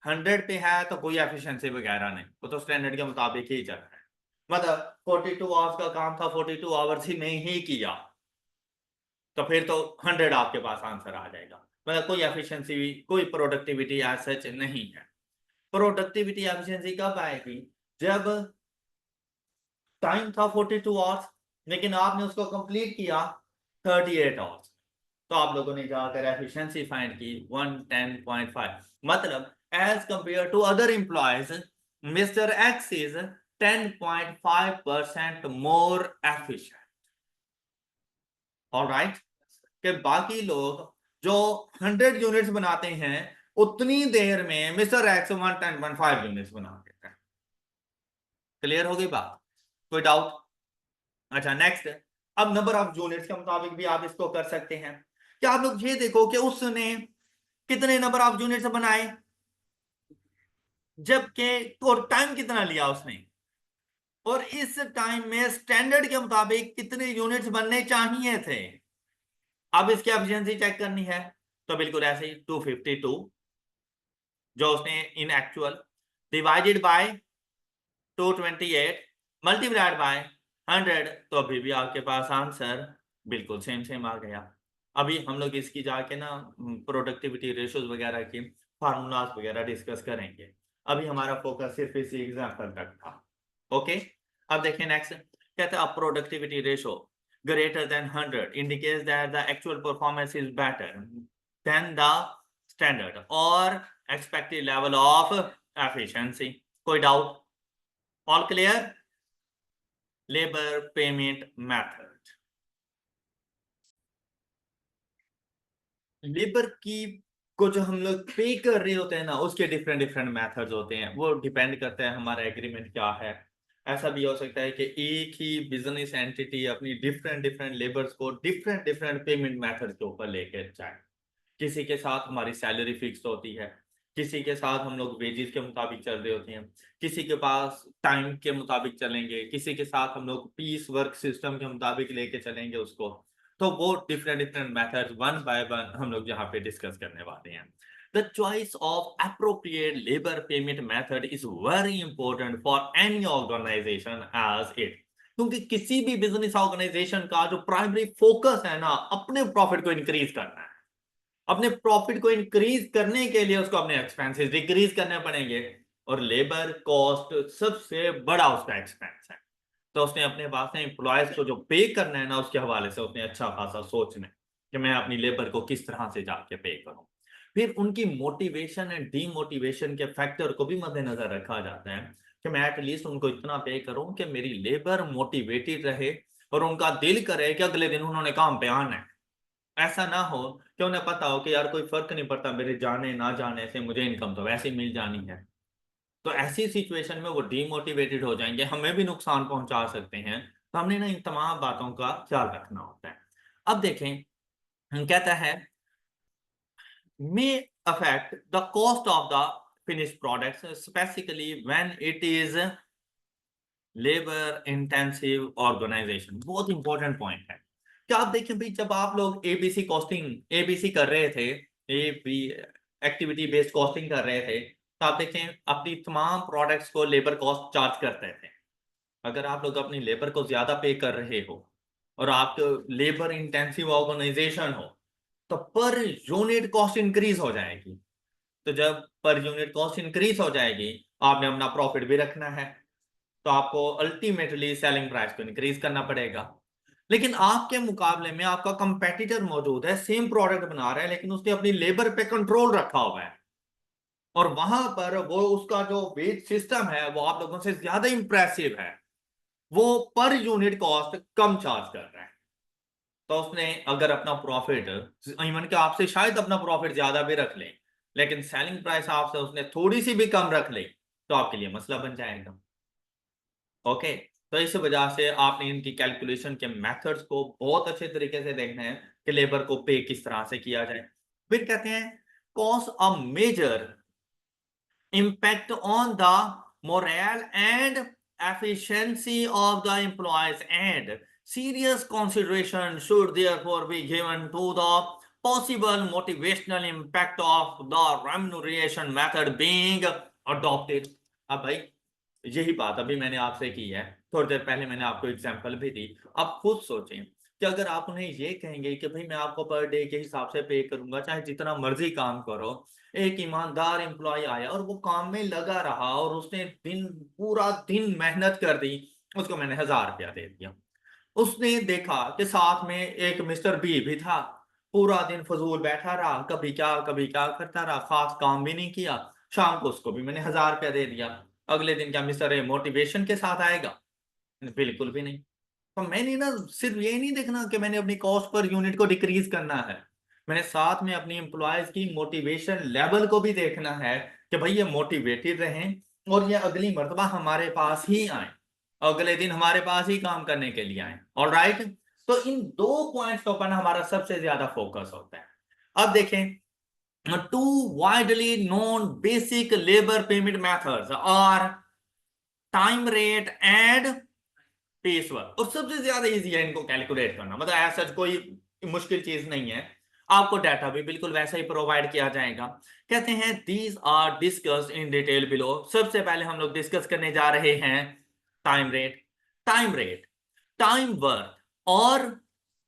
100 पे है तो कोई एफिशिएंसी वगैरह नहीं, वो तो स्टैंडर्ड के मुताबिक ही चल रहा है। मतलब 42 आवर्स का काम था, 42 आवर्स ही नहीं ही किया, तो फिर तो 100 आपके पास आंसर आ जाएगा। मतलब कोई एफिशिएंसी, कोई प्रोडक्टिविटी एज सच नहीं है। प्रोडक्टिविटी एफिशिएंसी कब आएगी, जब टाइम था 42 आवर्स लेकिन आपने उसको कंप्लीट किया 38 आवर्स, तो आप लोगों ने जाकर एफिशिएंसी फाइंड की 110.5। मतलब as compare to other employees mister X is 10.5% more efficient. Alright, कि बाकी लोग जो 100 यूनिट्स बनाते हैं उतनी देर में मिस्टर एक्स 110.5 यूनिट्स बना देते हैं। क्लियर हो गई बात, कोई डाउट? अच्छा नेक्स्ट, अब नंबर ऑफ यूनिट्स के मुताबिक भी आप इसको कर सकते हैं। क्या आप लोग ये देखो कि उसने कितने नंबर ऑफ यूनिट्स बनाए, जबकि और टाइम कितना लिया उसने, और इस टाइम में स्टैंडर्ड के मुताबिक कितने यूनिट्स बनने चाहिए थे। अब इसकी एफिशिएंसी चेक करनी है तो बिल्कुल ऐसे ही 252 जो उसने इन actual divided by 228 multiplied by 100, तो अभी भी आपके पास आंसर बिल्कुल सेम सेम आ गया। अभी हम लोग इसकी जाके ना प्रोडक्टिविटी रेशियोज वगैरह की फार्मूलाज वगैरह डिस्कस करेंगे, अभी हमारा फोकस सिर्फ इसी एग्जांपल तक था। ओके, अब देखिए नेक्स्ट, कहते हैं productivity ratio greater than 100 indicates that the actual performance is better than the standard और एक्सपेक्टेड लेवल ऑफ एफिशिएंसी। कोई doubt? All clear? Labour payment method, labour की को जो हम लोग पे कर रहे होते हैं ना, उसके डिफरेंट डिफरेंट मेथड्स होते हैं, वो डिपेंड करता है हमारा एग्रीमेंट क्या है। ऐसा भी हो सकता है कि एक ही बिजनेस एंटिटी अपनी डिफरेंट डिफरेंट लेबर्स को डिफरेंट डिफरेंट पेमेंट मेथड के ऊपर लेकर जाए। किसी के साथ हमारी सैलरी फिक्स होती है, किसी के साथ हम लोग वेजेस के मुताबिक चल रहे होते हैं, किसी के पास टाइम के मुताबिक चलेंगे, किसी के साथ हम लोग पीस वर्क सिस्टम के मुताबिक लेके चलेंगे उसको। तो वो different different methods one by one हम लोग यहाँ पे डिस्कस करने वाले हैं। The choice of appropriate labor payment method is very important for any organization as it, क्योंकि किसी भी बिजनेस ऑर्गेनाइजेशन का जो प्राइमरी फोकस है ना, अपने प्रॉफिट को इंक्रीज करना है। अपने प्रॉफिट को इंक्रीज करने के लिए उसको अपने एक्सपेंसेस डिक्रीज करने पड़ेंगे, और लेबर कॉस्ट सबसे बड़ा उसका एक्सपेंस है। तो उसने अपने पास में एम्प्लॉयज को जो पे करना है ना, उसके हवाले से उसने अच्छा खासा सोचना है कि मैं अपनी लेबर को किस तरह से जाके पे करूं। फिर उनकी मोटिवेशन एंड डीमोटिवेशन के फैक्टर को भी मद्देनजर रखा जाता है कि मैं एटलीस्ट उनको इतना पे करूं कि मेरी लेबर मोटिवेटेड रहे और उनका दिल करे कि अगले दिन उन्होंने काम पे आना है। ऐसा ना हो कि उन्हें पता हो कि यार कोई फर्क नहीं पड़ता, मेरे जाने ना जाने से मुझे इनकम तो वैसे ही मिल जानी है। तो ऐसी सिचुएशन में वो डीमोटिवेटेड हो जाएंगे, हमें भी नुकसान पहुंचा सकते हैं। तो हमने ना इन तमाम बातों का ख्याल रखना होता है। अब देखें, कहता है may affect the cost of the finished products, specifically when it is labour intensive organisation. बहुत इंपॉर्टेंट पॉइंट है कि आप देखें भाई, जब आप लोग एबीसी कॉस्टिंग एबीसी कर रहे थे, A B activity based costing कर रहे थे, तो आप देखें अपनी तमाम प्रोडक्ट्स को लेबर कॉस्ट चार्ज करते थे। अगर आप लोग अपनी लेबर को ज्यादा पे कर रहे हो और आप लेबर इंटेंसिव ऑर्गेनाइजेशन हो, तो पर यूनिट कॉस्ट इंक्रीज हो जाएगी। तो जब पर यूनिट कॉस्ट इंक्रीज हो जाएगी, आपने अपना प्रॉफिट भी रखना है, तो आपको अल्टीमेटली सेलिंग प्राइस को इंक्रीज करना पड़ेगा। लेकिन आपके मुकाबले में आपका कंपेटिटर मौजूद है, सेम प्रोडक्ट बना रहा है, लेकिन उसने अपनी लेबर पे कंट्रोल रखा हुआ है, और वहां पर वो उसका जो वेज सिस्टम है वो आप लोगों से ज्यादा इंप्रेसिव है। वो पर यूनिट कॉस्ट कम चार्ज कर रहा है। तो उसने अगर अपना प्रॉफिट, इवन के आपसे शायद अपना प्रॉफिट ज्यादा भी रख ले, लेकिन सेलिंग प्राइस आपसे उसने थोड़ी सी भी कम रख ले, तो आपके लिए मसला बन जाएगा। ओके। तो इस वजह से आपने इनकी कैलकुलेशन के मेथड्स को बहुत अच्छे तरीके से देखना है कि लेबर को पे किस तरह से किया जाए। फिर कहते हैं cause a major impact on the morale and efficiency of the employees, and serious consideration should therefore be given to the possible motivational impact of the remuneration method being adopted। अब भाई, यही बात अभी मैंने आपसे की है, थोड़ी देर पहले मैंने आपको एग्जांपल भी दी। आप खुद सोचें कि अगर आप उन्हें ये कहेंगे कि भाई मैं आपको पर डे के हिसाब से पे करूंगा, चाहे जितना मर्जी काम करो। एक ईमानदार एम्प्लॉय आया और वो काम में लगा रहा और उसने पूरा दिन मेहनत कर दी, उसको मैंने 1,000 रुपया दे दिया। उसने देखा कि साथ में एक मिस्टर बी भी था, पूरा दिन फजूल बैठा रहा, कभी क्या करता रहा, खास काम भी नहीं किया। शाम को उसको भी मैंने 1,000 रुपया दे दिया। अगले दिन क्या मिस्टर ए मोटिवेशन के साथ आएगा? बिल्कुल भी नहीं। तो मैंने ना सिर्फ ये नहीं देखना कि मैंने अपनी कॉस्ट पर यूनिट को डिक्रीज करना है, मैंने साथ में अपनी एम्प्लॉयज की मोटिवेशन लेवल को भी देखना है कि भाई ये मोटिवेटेड रहें और ये अगली मर्तबा हमारे पास ही आए, अगले दिन हमारे पास ही काम करने के लिए आए। All right. तो इन दो पॉइंट्स के ऊपर हमारा सबसे ज्यादा फोकस होता है। अब देखें, two widely known basic labour payment methods are time rate and piece work. और सबसे ज्यादा इजी है इनको कैलकुलेट करना, मतलब ऐसा कोई मुश्किल चीज नहीं है। आपको डाटा भी बिल्कुल वैसा ही प्रोवाइड किया जाएगा। कहते हैं these are discussed in detail below. सबसे पहले हम लोग डिस्कस करने जा रहे हैं time rate. Time rate, time work और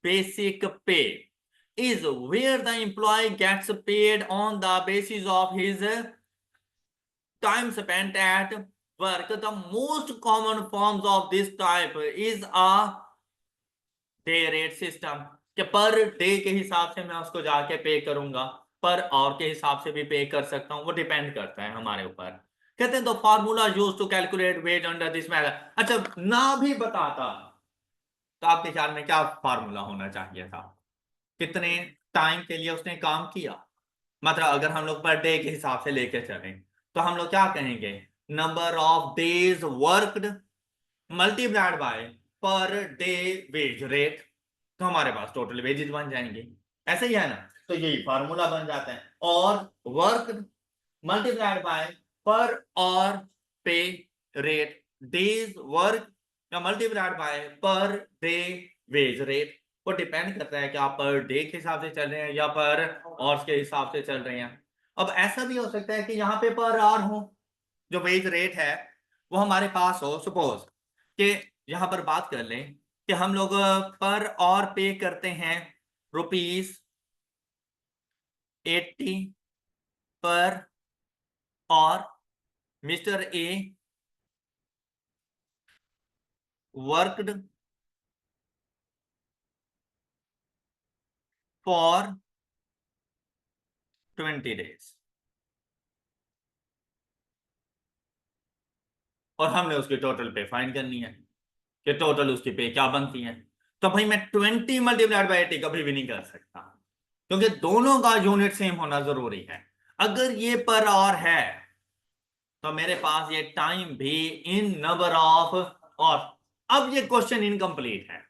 basic pay is where the employee gets paid on the basis of his time spent at work. The most common forms of this type is a day rate system, कि per day के हिसाब से मैं उसको जाके पे करूंगा, per hour के हिसाब से भी पे कर सकता हूं, वो डिपेंड करता है हमारे ऊपर। कहते हैं the formula used to calculate wage under this method. अच्छा, ना भी बताता तो आपके ख्याल में क्या फार्मूला होना चाहिए था? कितने टाइम के लिए उसने काम किया, मतलब अगर हम लोग पर डे के हिसाब से लेके चलें तो हम लोग क्या कहेंगे? Number of days worked multiplied by per day wage rate. तो हमारे पास टोटल वेजेस बन जाएंगे। ऐसे ही है ना? तो यही फार्मूला बन जाता है। और वर्क मल्टीप्लाइड बाय पर और पे रेट, डेज वर्क या multiplied by per day wage rate. वो डिपेंड करता है कि आप पर डे के हिसाब से चल रहे हैं या पर आवर्स के हिसाब से चल रहे हैं। अब ऐसा भी हो सकता है कि यहाँ पे पर आवर हो, जो वेज रेट है वो हमारे पास हो। सपोज कि यहाँ पर बात कर लें कि हम लोग पर और पे करते हैं ₹80 पर, और mister A worked for 20 days, और हमने उसकी टोटल पे फाइंड करनी है कि टोटल उसकी पे क्या बनती है। तो भाई मैं 20 × 80 कभी भी नहीं कर सकता। क्योंकि दोनों का यूनिट सेम होना जरूरी है। अगर ये पर आवर है तो मेरे पास ये टाइम भी इन नंबर ऑफ और। अब ये क्वेश्चन इनकम्प्लीट है।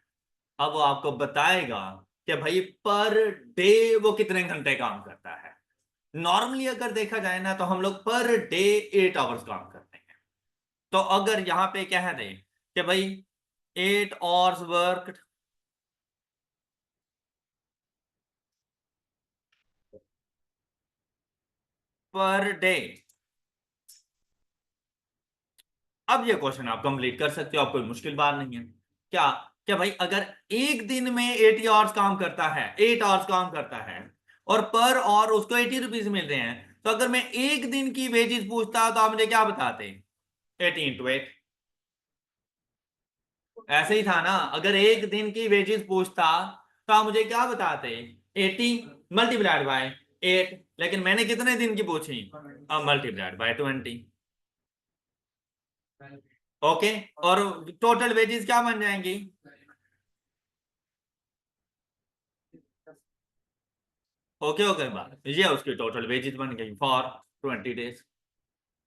अब वो आपको बताएगा कि भाई पर डे वो कितने घंटे काम करता है। नॉर्मली अगर देखा जाए ना तो हम लोग पर डे 8 आवर्स काम करते हैं। तो अगर यहां पे कह दें कि भाई 8 आवर्स वर्क पर डे, अब ये क्वेश्चन आप कंप्लीट कर सकते हो, आप कोई मुश्किल बात नहीं है। क्या क्या भाई अगर एक दिन में 80 आवर्स काम करता है, 8 आवर्स काम करता है और पर और उसको 80 रुपीज मिल रहे हैं, तो अगर मैं एक दिन की वेजेस पूछता तो आप मुझे क्या बताते? 18 into 8। ऐसे ही था ना, अगर एक दिन की वेजेस पूछता तो आप मुझे क्या बताते? 80 × 8। लेकिन मैंने कितने दिन की पूछी? अब ×20। ओके, और टोटल वेजेस क्या बन जाएंगी? ओके ओके, बात ये उसकी टोटल वेजेस बन गई फॉर 20 डेज।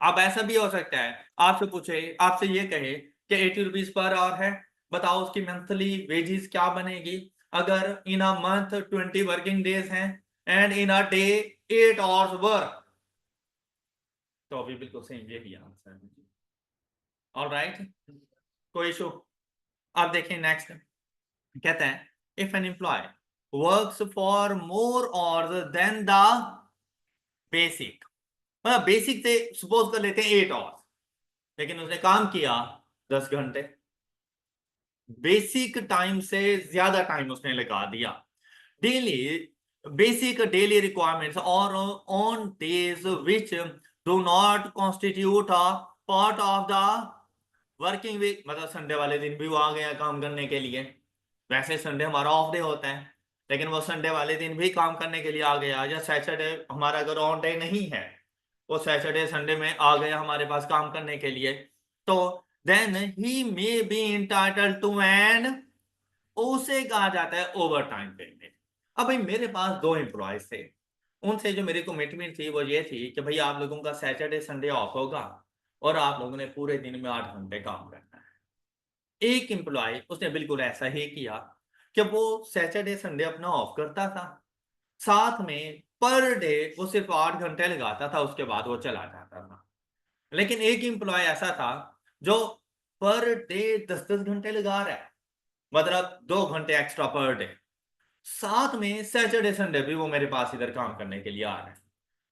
अब ऐसा भी हो सकता है आपसे पूछे, आपसे ये कहे कि 80 रुपीज पर आवर है, बताओ उसकी मंथली वेजेस क्या बनेगी अगर इन अ मंथ 20 वर्किंग डेज हैं and in a day 8 hours work. तो अभी बिल्कुल सेम यही आंसर है। ऑलराइट, कोई इशू? अब देखिए नेक्स्ट कहता है if an employ works for more hours than the basic, मतलब बेसिक से सपोज कर लेते हैं 8 आवर्स, लेकिन उसने काम किया 10 घंटे, बेसिक टाइम से ज्यादा टाइम उसने लगा दिया डेली, बेसिक डेली रिक्वायरमेंट्स और on days which do not constitute a part of the working week, मतलब संडे वाले दिन भी वो आ गया काम करने के लिए। वैसे संडे हमारा ऑफ डे होता है, लेकिन वो संडे वाले दिन भी काम करने के लिए आ गया, या सैटरडे हमारा अगर ऑन डे नहीं है, वो सैटरडे संडे में आ गया हमारे पास काम करने के लिए, तो then he may be entitled to an, उसे कहा जाता है ओवर टाइम पेमेंट। अब भाई मेरे पास दो एम्प्लॉयज थे, उनसे जो मेरी कमिटमेंट थी वो ये थी कि भाई आप लोगों का सैटरडे संडे ऑफ होगा और आप लोगों ने पूरे दिन में 8 घंटे काम करना है। एक एम्प्लॉय उसने बिल्कुल ऐसा ही किया कि वो सैटरडे संडे अपना ऑफ करता था, साथ में पर डे वो सिर्फ 8 घंटे लगाता था, उसके बाद वो चला जाता था। लेकिन एक एम्प्लॉय ऐसा था जो पर डे 10-10 घंटे लगा रहा है, मतलब 2 घंटे एक्स्ट्रा पर डे, साथ में सैटरडे संडे भी वो मेरे पास इधर काम करने के लिए आ रहा है।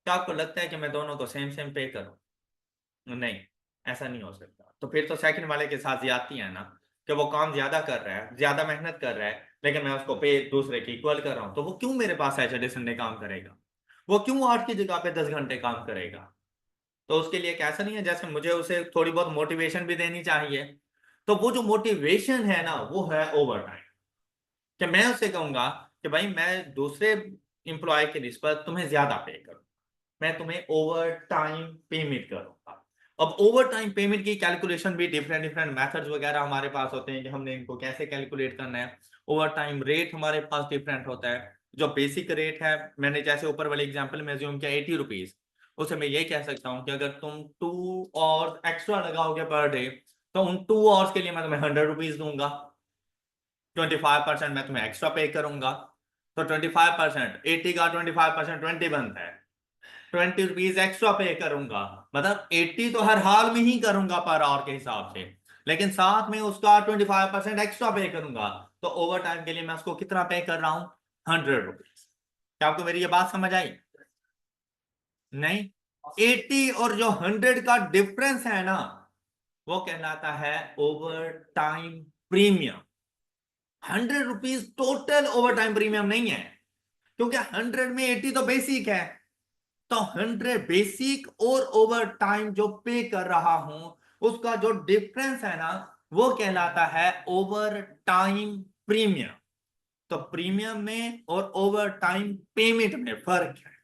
क्या आपको लगता है कि मैं दोनों को सेम सेम पे करूं? नहीं, ऐसा नहीं हो सकता। तो फिर तो सेकंड वाले के साथ ज्यादती है ना, कि वो काम ज्यादा कर रहा है, ज्यादा मेहनत कर रहा है, लेकिन मैं उसको पे दूसरे की इक्वल कर रहा हूं, तो वो क्यों मेरे पास सैटरडे संडे काम करेगा? वो क्यों 8 की जगह पे 10 घंटे काम करेगा? तो उसके लिए कैसा नहीं है, जैसे मुझे उसे थोड़ी बहुत मोटिवेशन भी देनी चाहिए। तो वो जो मोटिवेशन है ना वो है ओवर टाइम, कि मैं उसे कहूंगा कि भाई मैं दूसरे इंप्लॉय की निस्बत तुम्हें ज्यादा पे करूँ, मैं तुम्हें ओवर टाइम पेमेंट करूंगा। अब ओवर टाइम पेमेंट की कैलकुलेशन भी डिफरेंट डिफरेंट मेथड्स वगैरह हमारे पास होते हैं कि हमने इनको कैसे कैलकुलेट करना है। ओवर टाइम रेट हमारे पास डिफरेंट होता है। जो बेसिक रेट है, मैंने जैसे ऊपर वाले एग्जांपल में ज्यूम किया 80 रुपीज, उसे मैं ये कह सकता हूँ कि अगर तुम 2 आवर्स एक्स्ट्रा लगाओगे पर डे, तो उन 2 आवर्स के लिए मैं तुम्हें 100 रुपीज दूंगा। 25% मैं तुम्हें एक्स्ट्रा पे करूंगा, तो 25%, 80 का 25% 20 बनता है, 20 रुपीज एक्स्ट्रा पे करूंगा, मतलब 80 तो हर हाल में ही करूंगा पर आवर के हिसाब से, लेकिन साथ में उसका 25% एक्स्ट्रा पे करूंगा। तो ओवर टाइम के लिए मैं उसको कितना पे कर रहा हूं? 100 रुपीज। क्या आपको मेरी ये बात समझ आई? नहीं, 80 और जो 100 का डिफरेंस है ना, वो कहलाता है over time premium. 100 rupees total over time premium नहीं है, क्योंकि 100 में 80 तो बेसिक है। तो 100 बेसिक और ओवर टाइम जो पे कर रहा हूं, उसका जो डिफरेंस है ना, वो कहलाता है ओवर टाइम प्रीमियम। तो प्रीमियम में और ओवर टाइम पेमेंट में फर्क है।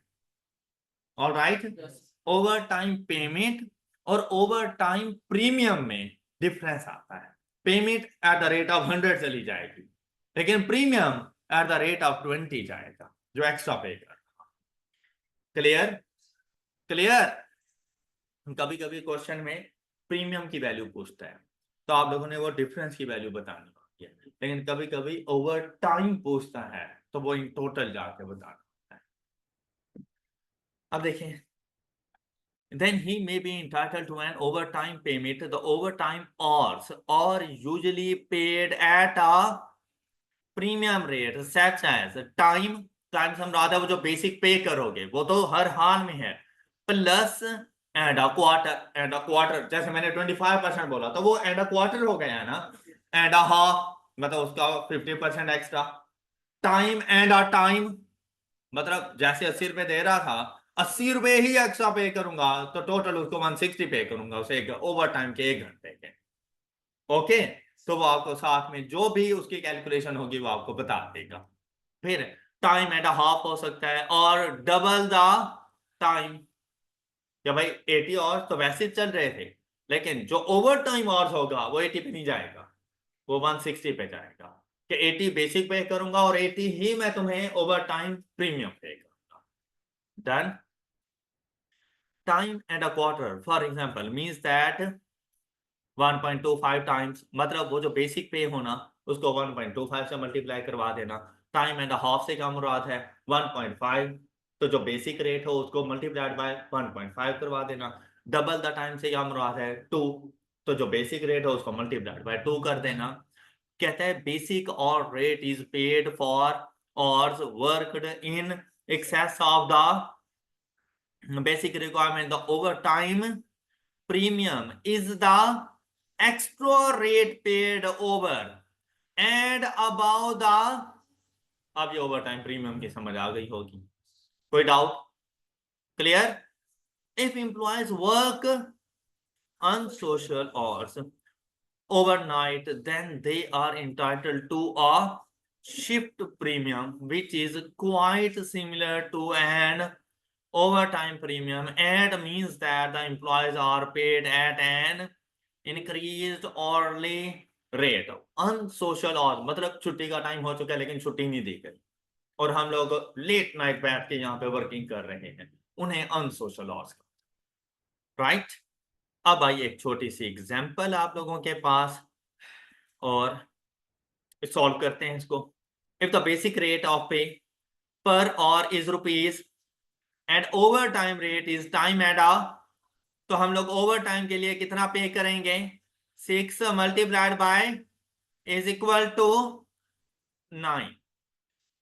All right, over time payment और ओवर टाइम प्रीमियम में डिफरेंस आता है। Payment at the rate of 100 चली जाएगी, लेकिन premium at the rate of 20 जाएगा। जो एक्स्ट्रा पे कर। क्लियर? क्लियर? कभी कभी क्वेश्चन में प्रीमियम की वैल्यू पूछता है, तो आप लोगों ने वो डिफरेंस की वैल्यू बतानी होती है, लेकिन कभी कभी ओवर टाइम पूछता है तो वो इन टोटल जाके बताना होता है। अब देखें, then he may be entitled to an overtime payment. The overtime hours are usually paid at a premium rate such as time समझा था, वो जो बेसिक पे करोगे वो तो हर हाल में है, plus and a quarter, and a quarter, जैसे मैंने 25% बोला तो वो एंड अ क्वार्टर हो गया है ना, एंड अ हाफ मतलब उसका 50% extra, time and a time मतलब जैसे 80 रुपए दे रहा था, 80 रुपए ही एक्स्ट्रा पे करूंगा तो टोटल उसको 160 पे करूंगा, उसे ओवर टाइम के 1 घंटे के। ओके, तो वो आपको साथ में जो भी उसकी कैलकुलेशन होगी वो आपको बता देगा। फिर टाइम एंड हाफ हो सकता है, और डबल द टाइम, या भाई 80 आवर्स तो वैसे चल रहे थे, लेकिन जो ओवर टाइम आवर्स होगा वो 80 पे नहीं जाएगा, वो 160 पे जाएगा, कि 80 बेसिक पे करूंगा और 80 ही मैं तुम्हें ओवर टाइम प्रीमियम पे करूंगा। Done? Time and a quarter for example means that 1.25 times, मतलब वो जो बेसिक पे होना उसको 1.25 से मल्टीप्लाई करवा देना। टाइम एंड हाफ से क्या मुराद है? 1.5, तो जो बेसिक रेट हो उसको मल्टीप्लाइड बाय 1.5 करवा देना। डबल द टाइम से क्या मुराद है? 2, तो जो बेसिक रेट हो उसको मल्टीप्लाइड बाय 2 कर देना। कहता है बेसिक और rate is paid for hours worked in excess of the basic requirement. The over time premium is the extra rate paid over and above the, अब ये ओवर टाइम प्रीमियम की समझ आ गई होगी, कोई doubt? Clear? If employees work unsocial hours overnight, then they are entitled to a shift premium which is quite similar to an overtime premium, and means that the employees are paid at an increased hourly rate। Unsocial और मतलब छुट्टी का time हो चुका है लेकिन छुट्टी नहीं दी गई, और हम लोग लेट नाइट बैठ के यहाँ पे वर्किंग कर रहे हैं, उन्हें अनसोशल आवर्स, राइट? अब आई एक छोटी सी एग्जांपल आप लोगों के पास, और सॉल्व करते हैं इसको। If the basic rate of pay per hour is rupees and overtime rate is time at uh, तो हम लोग ओवर टाइम के लिए कितना पे करेंगे? 6 multiplied by is equal to 9।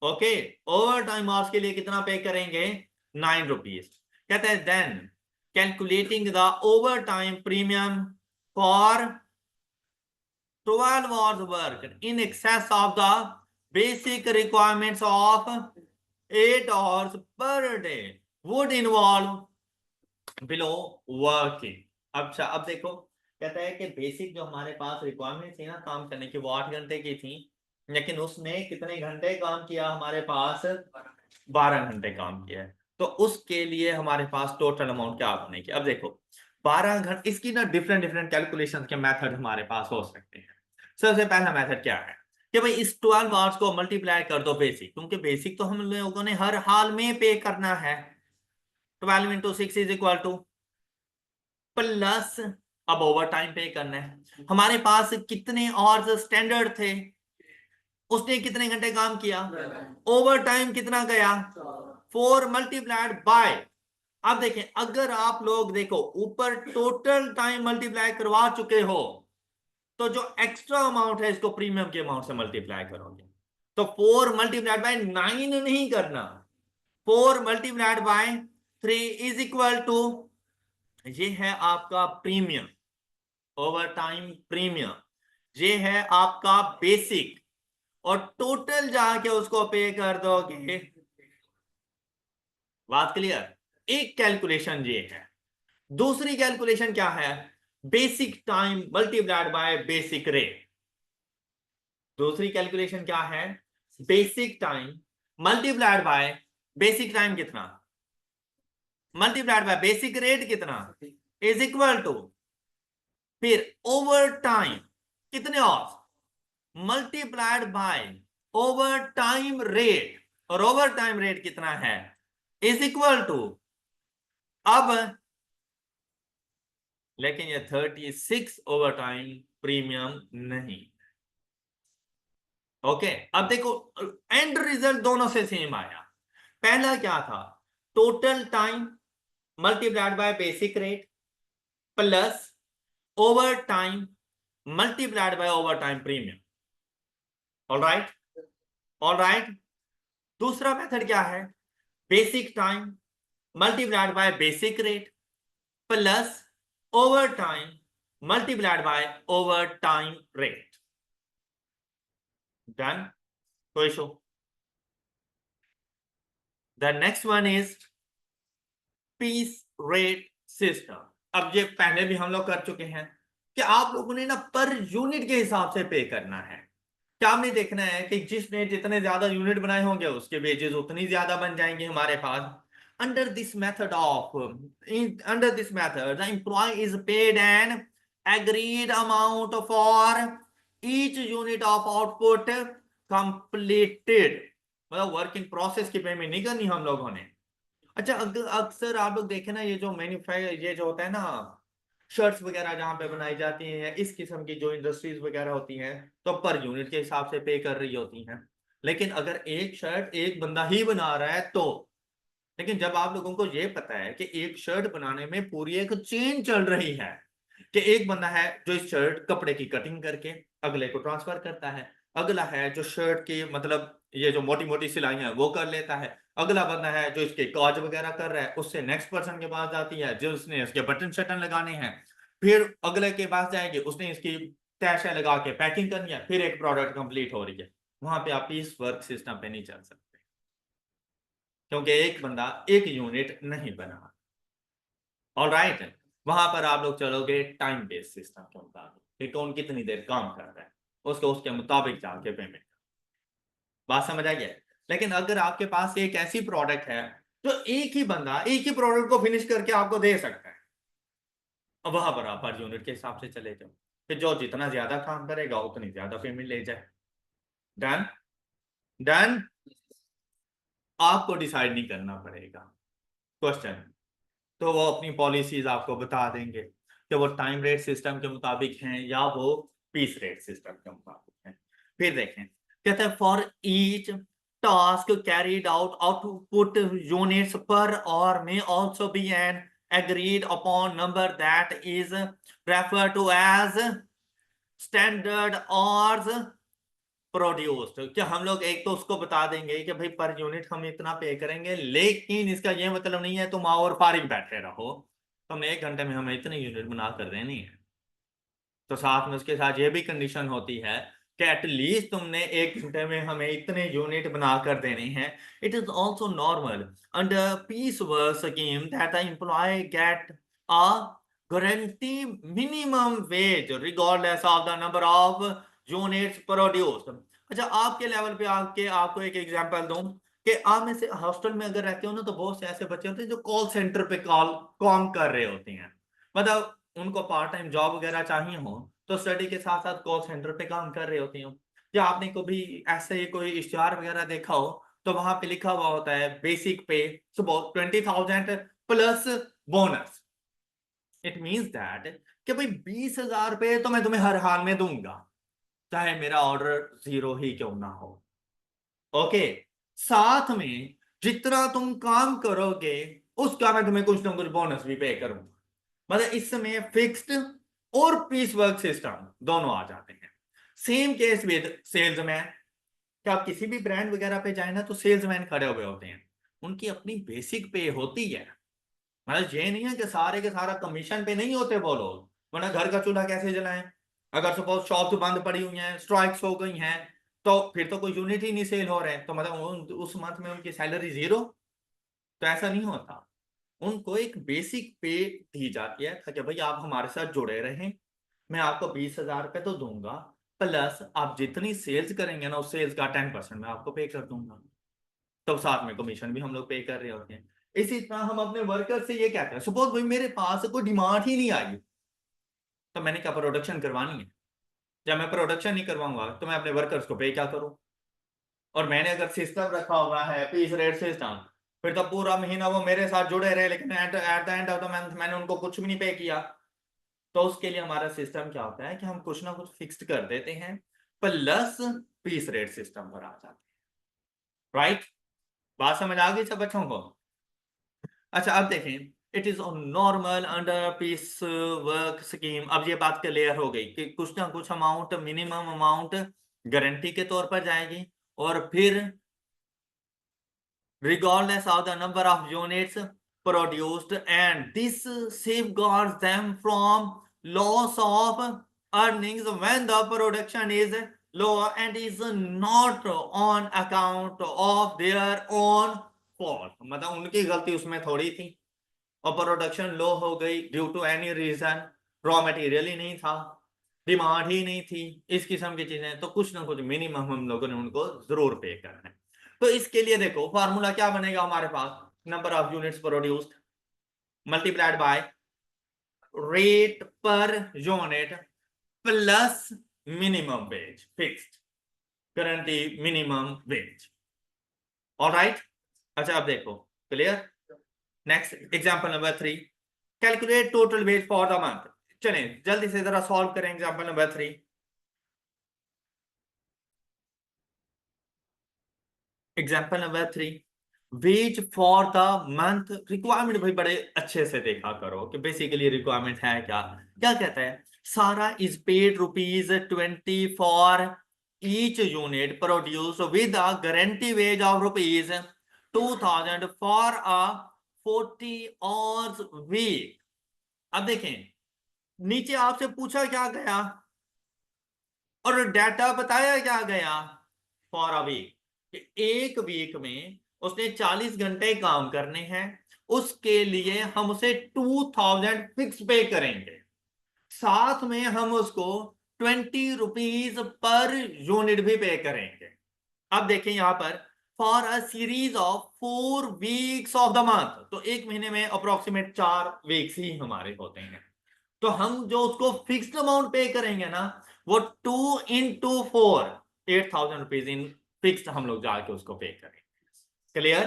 Okay, over time hours के लिए कितना पे करेंगे? 9 रुपीज। कहते हैं then calculating the over time premium for 12 hours worked in excess of the basic requirements of 8 hours per day would involve below working। अच्छा, अब देखो, कहता है कि बेसिक जो हमारे पास रिक्वायरमेंट थी ना काम करने की, वो 8 घंटे की थी, लेकिन उसने कितने घंटे काम किया? हमारे पास 12 घंटे काम किया है, तो उसके लिए हमारे पास टोटल अमाउंट क्या बनेगी? अब देखो 12 घंटे, इसकी ना डिफरेंट डिफरेंट कैलकुलेशन के मेथड हमारे पास हो सकते हैं। सबसे पहला मेथड क्या है कि भाई इस 12 आवर्स को मल्टीप्लाई कर दो बेसिक, क्योंकि बेसिक तो हम लोगों ने हर हाल में पे करना है। 12 into 6 is equal two plus, अब ओवर टाइम पे करना है, हमारे पास कितने आवर्स स्टैंडर्ड थे, उसने कितने घंटे काम किया, ओवर टाइम कितना गया, 4 मल्टीप्लाइड बाय। अब देखें, अगर आप लोग देखो ऊपर टोटल टाइम मल्टीप्लाई करवा चुके हो, तो जो एक्स्ट्रा अमाउंट है इसको प्रीमियम के अमाउंट से मल्टीप्लाई करोगे, तो 4 मल्टीप्लाइड बाय 9 नहीं करना, 4 multiplied by 3 is equal to, ये है आपका प्रीमियम, ओवर टाइम प्रीमियम, ये है आपका बेसिक, और टोटल जाके उसको पे कर दोगे। बात क्लियर? एक कैलकुलेशन ये है। दूसरी कैलकुलेशन क्या है? Basic time multiplied by basic rate. दूसरी कैलकुलेशन क्या है? Basic time multiplied by basic time कितना, मल्टीप्लाइड बाय बेसिक रेट कितना, इज इक्वल टू, फिर ओवर टाइम कितने hours multiplied by overtime rate. और ओवर टाइम रेट कितना है, इज इक्वल टू, अब लेकिन ये 36 ओवर टाइम प्रीमियम नहीं। ओके, अब देखो एंड रिजल्ट दोनों से सेम आया। पहला क्या था, total time multiplied by basic rate plus overtime multiplied by over time premium. Alright, alright. दूसरा मेथड क्या है, basic time multiplied by basic rate plus overtime multiplied by overtime rate. Done, कोई issue? The next one is piece rate system. अब ये पहले भी हम लोग कर चुके हैं कि आप लोगों ने ना पर यूनिट के हिसाब से पे करना है। क्या हमने देखना है कि जिसने जितने ज्यादा यूनिट बनाए होंगे उसके वेजेस उतनी ज्यादा बन जाएंगे हमारे पास। Under this method the employee is paid an agreed amount for each unit of output completed. मतलब वर्किंग प्रोसेस की पेमेंट नहीं करनी हम लोगों ने। अच्छा, अक्सर आप लोग देखें ना, ये जो मैन्युफैक्चर ये जो होता है ना, शर्ट्स वगैरह जहाँ पे बनाई जाती हैं, इस किस्म की जो इंडस्ट्रीज वगैरह होती हैं, तो पर यूनिट के हिसाब से पे कर रही होती हैं। लेकिन अगर एक शर्ट एक बंदा ही बना रहा है तो, लेकिन जब आप लोगों को ये पता है कि एक शर्ट बनाने में पूरी एक चेन चल रही है, कि एक बंदा है जो इस शर्ट कपड़े की कटिंग करके अगले को ट्रांसफर करता है, अगला है जो शर्ट की मतलब ये जो मोटी मोटी सिलाइयां है वो कर लेता है, अगला बंदा है जो इसके काज वगैरह कर रहा है, उससे नेक्स्ट पर्सन के पास जाती है जो उसने इसके बटन शटन लगाने हैं, फिर अगले के पास जाएंगे उसने इसकी तय शय लगा के पैकिंग करनी है, फिर एक प्रोडक्ट कंप्लीट हो रही है। वहां पे आप इस वर्क सिस्टम पे नहीं चल सकते, क्योंकि एक बंदा एक यूनिट नहीं बना। ऑलराइट, वहां पर आप लोग चलोगे टाइम बेस्ड सिस्टम के मुताबिक कि कौन कितनी देर काम कर रहा है, उसको उसके मुताबिक जाके पेमेंट। बात समझ आई है? लेकिन अगर आपके पास एक ऐसी प्रोडक्ट है तो एक ही बंदा एक ही प्रोडक्ट को फिनिश करके आपको दे सकता है, अब वहां पर आप पर यूनिट के हिसाब से चले जाओ, फिर जो जितना ज्यादा काम करेगा उतनी ज्यादा पेमेंट ले जाए। Done, done. आपको डिसाइड नहीं करना पड़ेगा क्वेश्चन, तो वो अपनी पॉलिसीज आपको बता देंगे कि वो टाइम रेट सिस्टम के मुताबिक हैं या वो पीस रेट सिस्टम के मुताबिक हैं। फिर देखें, कहते हैं for each task carried out output units per और may also be an agreed upon number that is referred to as standard hours produced. क्या हम लोग एक तो उसको बता देंगे कि भाई पर यूनिट हम इतना पे करेंगे, लेकिन इसका ये मतलब नहीं है तुम आओ और फारिग बैठे रहो, तुमने 1 घंटे में हमें इतने यूनिट बना कर देनी है। तो साथ में उसके साथ ये भी कंडीशन होती है कि एटलीस्ट तुमने 1 घंटे में हमें इतने यूनिट बना कर देने हैं। It is also normal under piece work scheme that the employ get a guarantee minimum wage regardless of the number of units produced. अच्छा, आपके लेवल पे आके आपको एक एग्जांपल दूं कि आप में से हॉस्टल में अगर रहते हो ना, तो बहुत से ऐसे बच्चे होते हैं जो कॉल सेंटर पे कॉल काम कर रहे होते हैं, मतलब उनको पार्ट टाइम जॉब वगैरह चाहिए हो, तो स्टडी के साथ साथ कॉल सेंटर पे काम कर रहे होते हो। या आपने कभी ऐसे ही कोई इश्तिहार वगैरह देखा हो, तो वहां पे लिखा हुआ होता है बेसिक पे 20,000 plus bonus. It means that कि भाई 20,000 रुपये तो मैं तुम्हें हर हाल में दूंगा, चाहे मेरा ऑर्डर 0 ही क्यों ना हो। ओके, साथ में जितना तुम काम करोगे उसका मैं तुम्हें कुछ ना कुछ बोनस भी पे करूंगा। मतलब इस समय फिक्स्ड और पीस वर्क सिस्टम दोनों आ जाते हैं। सेम केस विद सेल्समैन, कि आप किसी भी ब्रांड वगैरह पे जाए ना, तो सेल्समैन खड़े हुए होते हैं, उनकी अपनी बेसिक पे होती है। मतलब ये नहीं है कि सारे के सारा कमीशन पे नहीं होते वो लोग, वरना घर का चूल्हा कैसे जलाएं। अगर सपोज शॉप्स बंद पड़ी हुई हैं, स्ट्राइक्स हो गई हैं, तो फिर तो कोई यूनिट ही नहीं सेल हो रहे हैं, तो मतलब उस मंथ में उनकी सैलरी 0। तो ऐसा नहीं होता, उनको एक बेसिक पे दी जाती है ताकि भाई आप हमारे साथ जुड़े रहें। मैं आपको 20,000 रुपये तो दूंगा, प्लस आप जितनी सेल्स करेंगे ना, उस सेल्स का 10% मैं आपको पे कर दूंगा। तो साथ में कमीशन भी हम लोग पे कर रहे होते हैं। इसी तरह हम अपने वर्कर से ये कहते हैं, सपोज भाई मेरे पास कोई डिमांड ही नहीं आई, तो मैंने क्या प्रोडक्शन करवानी है? जब मैं प्रोडक्शन नहीं करवाऊंगा तो मैं अपने वर्कर्स को पे क्या करूं? और मैंने अगर सिस्टम रखा हुआ है पीस रेट सिस्टम, फिर तो पूरा महीना वो मेरे साथ जुड़े रहे, लेकिन at the end of the month मैंने उनको कुछ भी नहीं पे किया। तो उसके लिए हमारा सिस्टम क्या होता है कि हम कुछ ना कुछ फिक्स्ड कर देते हैं, प्लस पीस रेट सिस्टम पर आ जाते हैं। राइट, बात समझ आ गई सब बच्चों को? अच्छा अब देखें, it is normal under piece work scheme. अब ये बात क्लियर हो गई कि कुछ ना कुछ अमाउंट, मिनिमम अमाउंट गारंटी के तौर पर जाएगी, और फिर regardless of the number of units produced, and this safeguards them from loss of earnings when the production is low and is not on account of their own fault। मतलब उनकी गलती उसमें थोड़ी थी, और प्रोडक्शन लो हो गई due to any reason, raw material ही नहीं था, डिमांड ही नहीं थी, इस किस्म की चीजें, तो कुछ ना कुछ मिनिमम हम लोगों ने उनको जरूर पे करना है। तो इसके लिए देखो फार्मूला क्या बनेगा हमारे पास, number of units produced multiplied by rate per unit plus minimum wage, fixed currently minimum wage. Alright, अच्छा अब देखो clear. Next example number 3, calculate total wage for the month. चलें जल्दी से जरा सॉल्व करें example number 3। Example number 3, wage for the month. Requirement भाई बड़े अच्छे से देखा करो कि बेसिकली रिक्वायरमेंट है क्या। क्या कहता है, Sarah is paid ₹20 for each unit produce with a guarantee wage of ₹2000 for a 40 hours week. अब देखें नीचे आपसे पूछा क्या गया और डाटा बताया क्या गया फॉर अ वीक। एक वीक में उसने 40 घंटे काम करने हैं, उसके लिए हम उसे 2000 फिक्स पे करेंगे, साथ में हम उसको ₹20 पर यूनिट भी पे करेंगे। अब देखें यहां पर for a series of 4 weeks of the month, तो एक महीने में अप्रोक्सीमेट 4 वीक्स ही हमारे होते हैं। तो हम जो उसको फिक्स्ड अमाउंट पे करेंगे ना, वो 2 into 4 ₹8000 इन फिक्स्ड हम लोग जाके उसको पे करेंगे। क्लियर?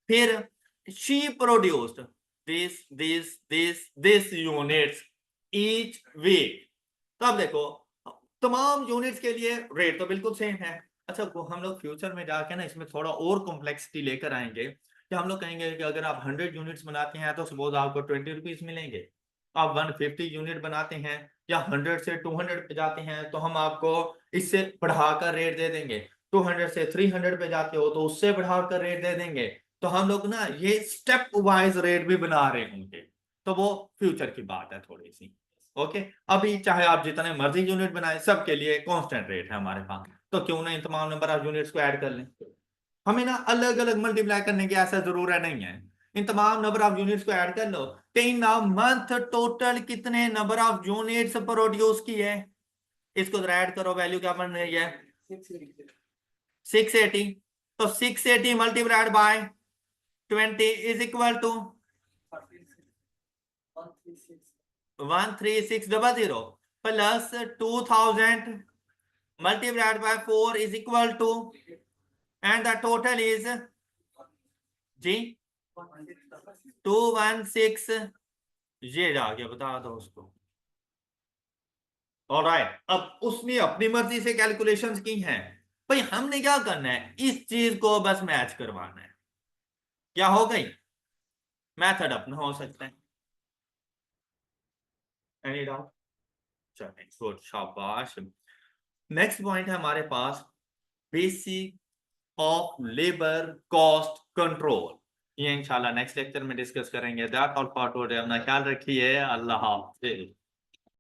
फिर she produced this units each week. तो अब देखो तमाम यूनिट्स के लिए रेट तो बिल्कुल सेम है। अच्छा वो हम लोग फ्यूचर में जाके ना इसमें थोड़ा और कॉम्प्लेक्सिटी लेकर आएंगे कि हम लोग कहेंगे कि अगर आप 100 यूनिट्स बनाते हैं तो सपोज आपको ₹20 मिलेंगे। आप 150 यूनिट बनाते हैं या 100 से 200 पे जाते हैं तो हम आपको इससे बढ़ाकर रेट दे देंगे। 200 से 300 पे जाते हो तो उससे बढ़ाकर रेट दे देंगे। तो हम लोग ना ये स्टेप वाइज रेट भी बना रहे होंगे। तो वो फ्यूचर की बात है थोड़ी सी। ओके, अभी चाहे आप जितने मर्जी यूनिट बनाए सबके लिए कांस्टेंट रेट है हमारे पास, तो क्यों ना इन तमाम नंबर ऑफ यूनिट्स को ऐड कर लें। हमें ना अलग अलग मल्टीप्लाई करने की ऐसा जरूरत नहीं है, इन तमाम नंबर ऑफ यूनिट्स को ऐड कर लो। इन मंथ टोटल कितने नंबर ऑफ यूनिट्स प्रोड्यूस की है, इसको जरा ऐड करो, वैल्यू क्या बन रही है 680। तो 680 multiplied by 20 is equal to 13600 plus 2000 multiplied by 4 is equal to, and the total is जी 216। ये जाके बता दो उसको। ऑलराइट, अब उसने अपनी मर्जी से कैलकुलेशंस की हैं, भाई हमने क्या करना है, इस चीज को बस मैच करवाना है। क्या हो गई, मेथड अपना हो सकता है। Any doubt? चलिए गुड, शाबाश। नेक्स्ट पॉइंट है हमारे पास basic of labour cost control. ये इंशाल्लाह नेक्स्ट लेक्चर में डिस्कस करेंगे। दैट ऑल फॉर टुडे, अपना ख्याल रखिए, अल्लाह हाफिज।